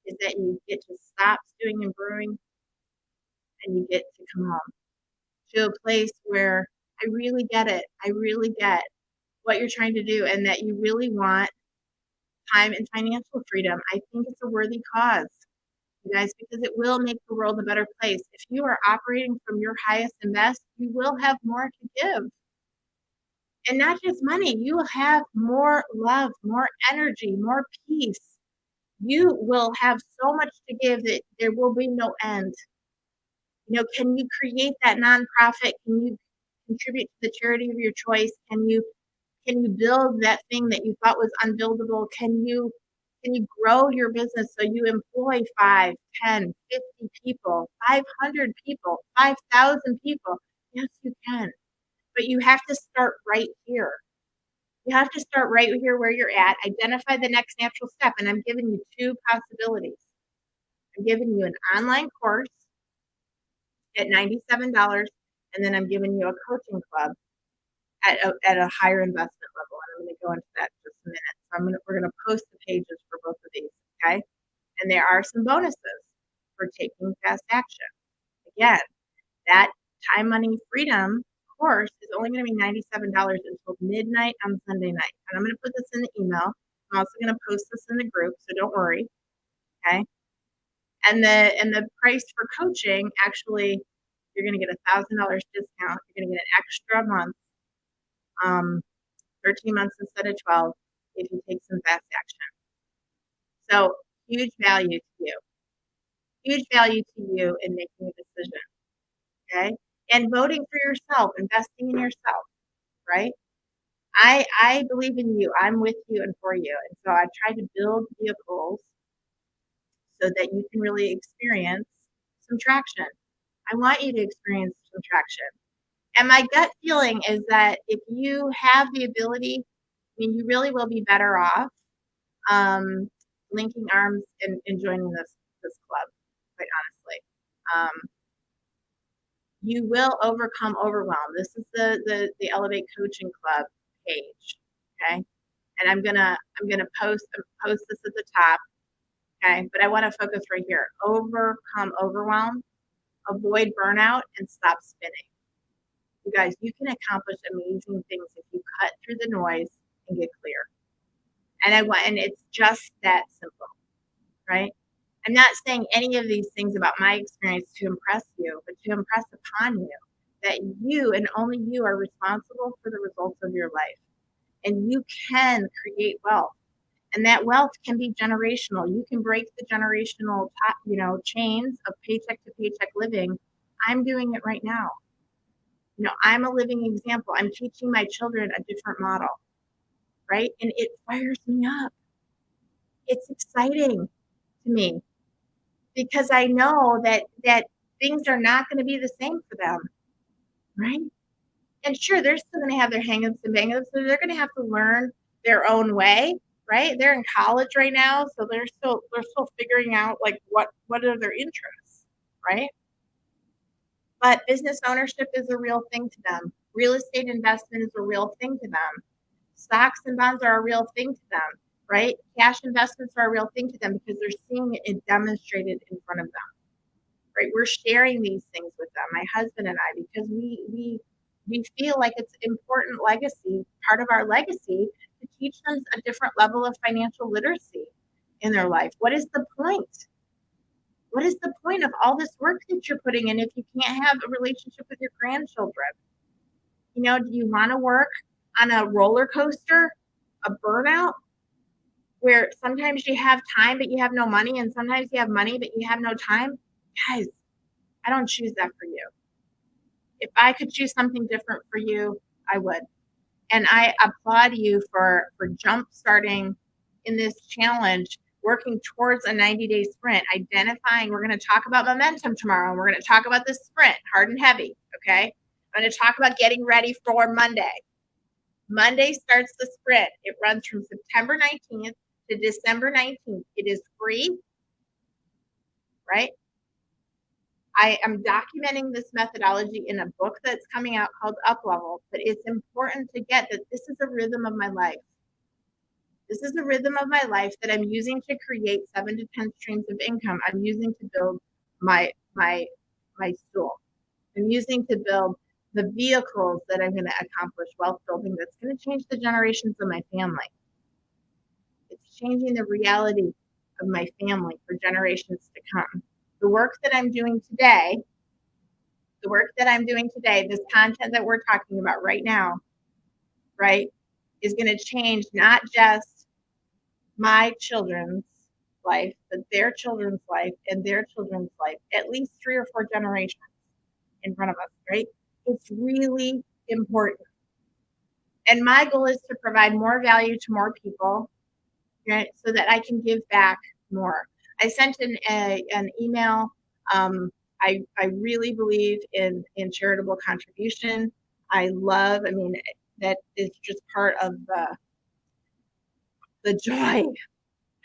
is that you get to stop stewing and brewing and you get to come home to a place where I really get it. I really get what you're trying to do and that you really want time and financial freedom. I think it's a worthy cause, you guys, because it will make the world a better place. If you are operating from your highest and best, you will have more to give. And not just money, you will have more love, more energy, more peace. You will have so much to give that there will be no end. Can you create that nonprofit? Can you contribute to the charity of your choice? Can you build that thing that you thought was unbuildable? Can you grow your business so you employ 5, 10, 50 people, 500 people, 5,000 people? Yes, you can. But you have to start right here. You have to start right here where you're at, identify the next natural step, and I'm giving you 2 possibilities. I'm giving you an online course at $97, and then I'm giving you a coaching club at a higher investment level. And I'm going to go into that in just a minute. So we're going to post the pages for both of these, okay? And there are some bonuses for taking fast action. Again, that time, money, freedom course is only going to be $97 until midnight on Sunday night. And I'm going to put this in the email. I'm also going to post this in the group, so don't worry, okay? And the price for coaching, actually, you're going to get $1,000 discount. You're going to get an extra month, 13 months instead of 12, if you take some fast action. So huge value to you. Huge value to you in making a decision, okay? And voting for yourself, investing in yourself, right? I believe in you. I'm with you and for you. And so I try to build vehicles so that you can really experience some traction. I want you to experience some traction. And my gut feeling is that if you have the ability, you really will be better off linking arms and joining this club, quite honestly. You will overcome overwhelm. This is the Elevate Coaching Club page, okay? And I'm gonna post this at the top, okay? But I want to focus right here. Overcome overwhelm, avoid burnout, and stop spinning. You guys, you can accomplish amazing things if you cut through the noise and get clear. And it's just that simple, right? I'm not saying any of these things about my experience to impress you, but to impress upon you that you and only you are responsible for the results of your life. And you can create wealth. And that wealth can be generational. You can break the generational, chains of paycheck to paycheck living. I'm doing it right now. I'm a living example. I'm teaching my children a different model, right? And it fires me up. It's exciting to me because I know that things are not going to be the same for them, right? And sure, they're still going to have their hang-ups and bang-ups, so they're going to have to learn their own way, right? They're in college right now, so they're still figuring out like what are their interests, right? But business ownership is a real thing to them. Real estate investment is a real thing to them. Stocks and bonds are a real thing to them, right? Cash investments are a real thing to them because they're seeing it demonstrated in front of them, right? We're sharing these things with them, my husband and I, because we feel like it's important legacy, part of our legacy, to teach them a different level of financial literacy in their life. What is the point? What is the point of all this work that you're putting in if you can't have a relationship with your grandchildren? Do you want to work on a roller coaster, a burnout, where sometimes you have time but you have no money, and sometimes you have money but you have no time? Guys, I don't choose that for you. If I could choose something different for you, I would. And I applaud you for jump starting in this challenge, working towards a 90-day sprint, identifying. We're going to talk about momentum tomorrow, and we're going to talk about the sprint, hard and heavy. Okay. I'm going to talk about getting ready for Monday. Monday starts the sprint. It runs from September 19th to December 19th. It is free, right? I am documenting this methodology in a book that's coming out called Up Level, but it's important to get that this is a rhythm of my life. This is a rhythm of my life that I'm using to create 7 to 10 streams of income. I'm using to build my stool. I'm using to build the vehicles that I'm going to accomplish wealth building that's going to change the generations of my family. It's changing the reality of my family for generations to come. The work that I'm doing today, this content that we're talking about right now, right, is going to change not just my children's life, but their children's life and their children's life, at least 3 or 4 generations in front of us, right? It's really important. And my goal is to provide more value to more people, right, so that I can give back more. I sent an email. I really believe in charitable contribution. That is just part of the joy,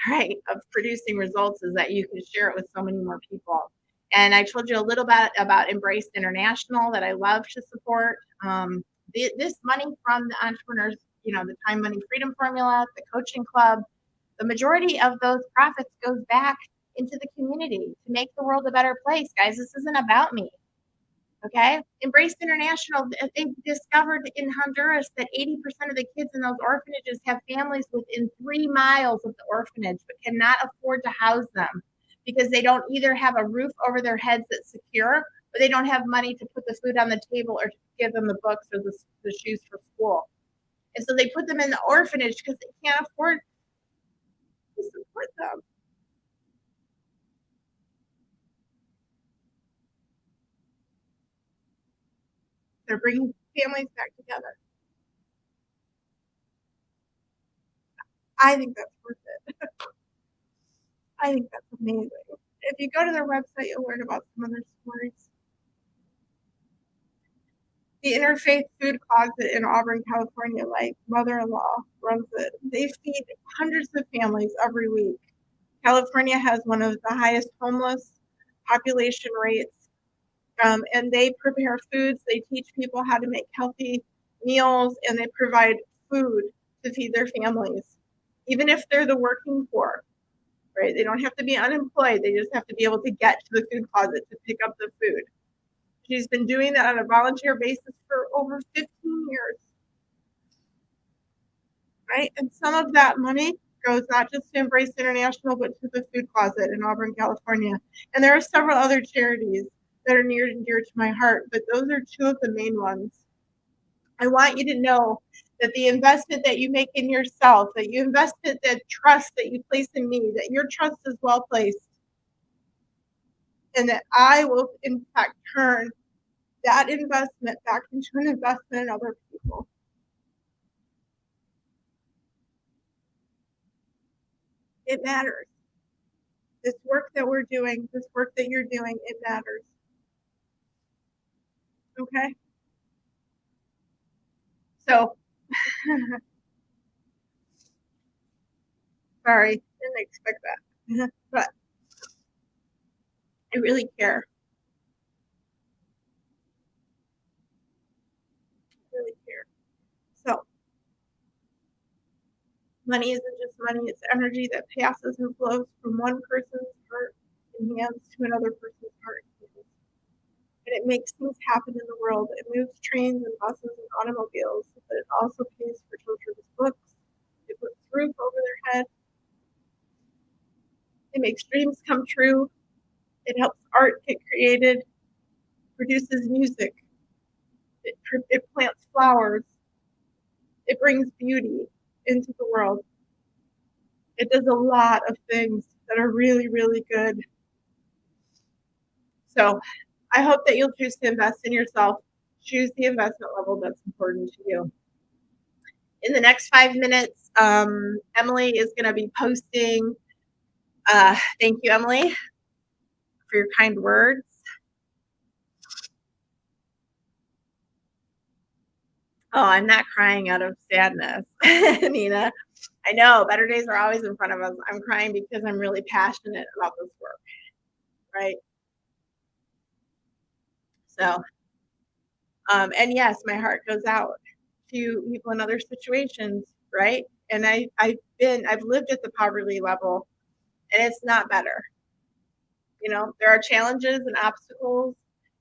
right, of producing results, is that you can share it with so many more people. And I told you a little bit about Embrace International that I love to support. This money from the entrepreneurs, the Time Money Freedom Formula, the coaching club, the majority of those profits goes back into the community to make the world a better place. Guys, this isn't about me. Okay? Embrace International, they discovered in Honduras that 80% of the kids in those orphanages have families within 3 miles of the orphanage but cannot afford to house them because they don't either have a roof over their heads that's secure, or they don't have money to put the food on the table or to give them the books or the shoes for school. And so they put them in the orphanage because they can't afford to support them. They're bringing families back together. I think that's worth it. I think that's amazing. If you go to their website, you'll learn about some of their stories. The Interfaith Food Closet in Auburn, California, like mother-in-law runs it. They feed hundreds of families every week. California has one of the highest homeless population rates, and they prepare foods. They teach people how to make healthy meals, and they provide food to feed their families, even if they're the working poor. Right? They don't have to be unemployed. They just have to be able to get to the food closet to pick up the food. She's been doing that on a volunteer basis for over 15 years. Right? And some of that money goes not just to Embrace International, but to the food closet in Auburn, California. And there are several other charities that are near and dear to my heart, but those are 2 of the main ones. I want you to know that the investment that you make in yourself, that you invested, that trust that you place in me, that your trust is well placed, and that I will, in fact, turn that investment back into an investment in other people. It matters. This work that we're doing, this work that you're doing, it matters. Okay? So, sorry, didn't expect that. But I really care. I really care. So, money isn't just money, it's energy that passes and flows from one person's heart and hands to another person's heart and hands. And it makes things happen in the world. It moves trains and buses and automobiles, but it also pays for children's books. It puts roof over their head. It makes dreams come true. It helps art get created, produces music, it plants flowers, it brings beauty into the world. It does a lot of things that are really, really good. So I hope that you'll choose to invest in yourself. Choose the investment level that's important to you. In the next 5 minutes, Emily is going to be posting. Thank you, Emily, for your kind words. Oh, I'm not crying out of sadness, Nina. I know better days are always in front of us. I'm crying because I'm really passionate about this work, right? So, and yes, my heart goes out to people in other situations, right? And I've lived at the poverty level, and it's not better. You know, there are challenges and obstacles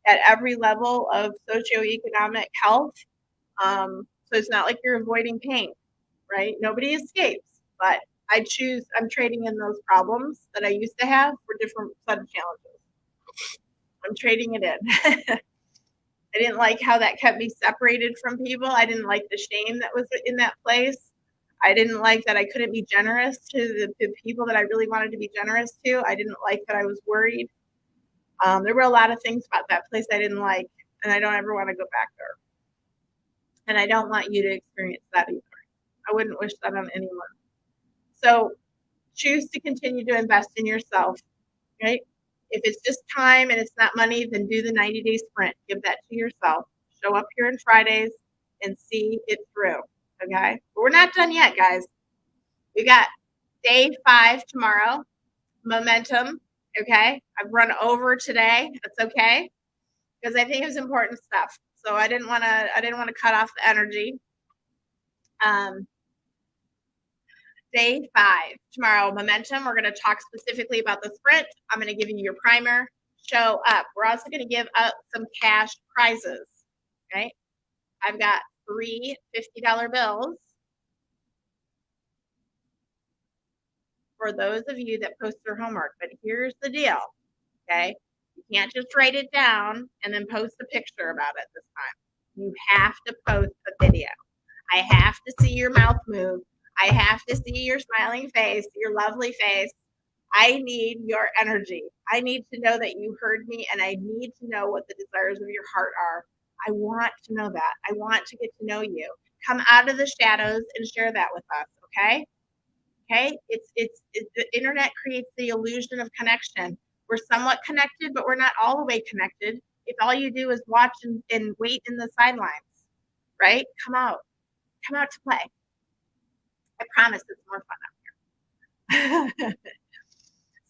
at every level of socioeconomic health. So it's not like you're avoiding pain, right? Nobody escapes, but I'm trading in those problems that I used to have for different set of challenges. I'm trading it in. I didn't like how that kept me separated from people. I didn't like the shame that was in that place. I didn't like that I couldn't be generous to the people that I really wanted to be generous to. I didn't like that I was worried. There were a lot of things about that place I didn't like, and I don't ever want to go back there. And I don't want you to experience that either. I wouldn't wish that on anyone. So choose to continue to invest in yourself, right? If it's just time and it's not money, then do the 90-day sprint. Give that to yourself. Show up here on Fridays and see it through, okay? But we're not done yet, guys. We got day 5 tomorrow, momentum, okay? I've run over today. That's okay because I think it's important stuff. So I didn't want to cut off the energy. Day 5 tomorrow, momentum. We're going to talk specifically about the sprint. I'm going to give you your primer. Show up. We're also going to give out some cash prizes. Okay, I've got 3 $50 bills for those of you that post their homework. But here's the deal. Okay, you can't just write it down and then post a picture about it this time. You have to post a video. I have to see your mouth move. I have to see your smiling face, your lovely face. I need your energy. I need to know that you heard me, and I need to know what the desires of your heart are. I want to know that. I want to get to know you. Come out of the shadows and share that with us, okay? Okay? It's the internet creates the illusion of connection. We're somewhat connected, but we're not all the way connected. If all you do is watch and wait in the sidelines, right? Come out. Come out to play. I promise it's more fun up here.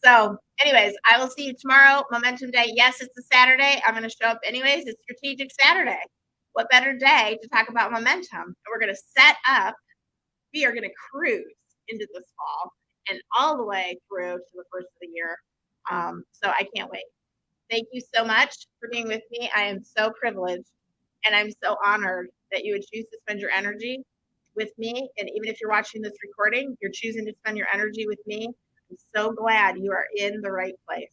So, anyways, I will see you tomorrow. Momentum Day. Yes, it's a Saturday. I'm going to show up anyways. It's Strategic Saturday. What better day to talk about momentum? And we're going to set up. We are going to cruise into this fall and all the way through to the first of the year. So I can't wait. Thank you so much for being with me. I am so privileged and I'm so honored that you would choose to spend your energy with me. And even if you're watching this recording, you're choosing to spend your energy with me. I'm so glad you are in the right place.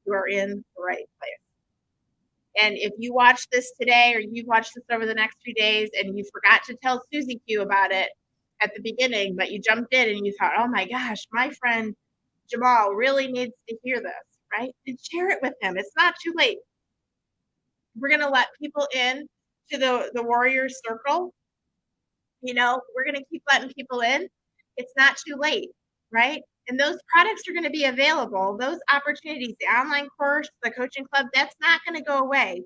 You are in the right place. And if you watch this today or you've watched this over the next few days and you forgot to tell Susie Q about it at the beginning, but you jumped in and you thought, oh my gosh, my friend Jamal really needs to hear this, right? Then share it with him. It's not too late. We're going to let people in to the warrior circle. You know, we're going to keep letting people in. It's not too late, right? And those products are going to be available. Those opportunities, the online course, the coaching club, that's not going to go away.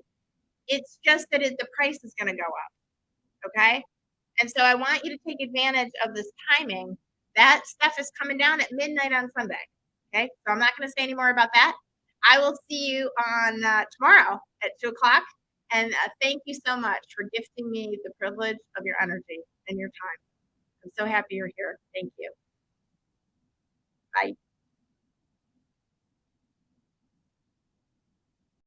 It's just that the price is going to go up. Okay. And so I want you to take advantage of this timing. That stuff is coming down at midnight on Sunday. Okay. So I'm not going to say any more about that. I will see you on tomorrow at 2:00. And thank you so much for gifting me the privilege of your energy and your time. I'm so happy you're here. Thank you. Bye.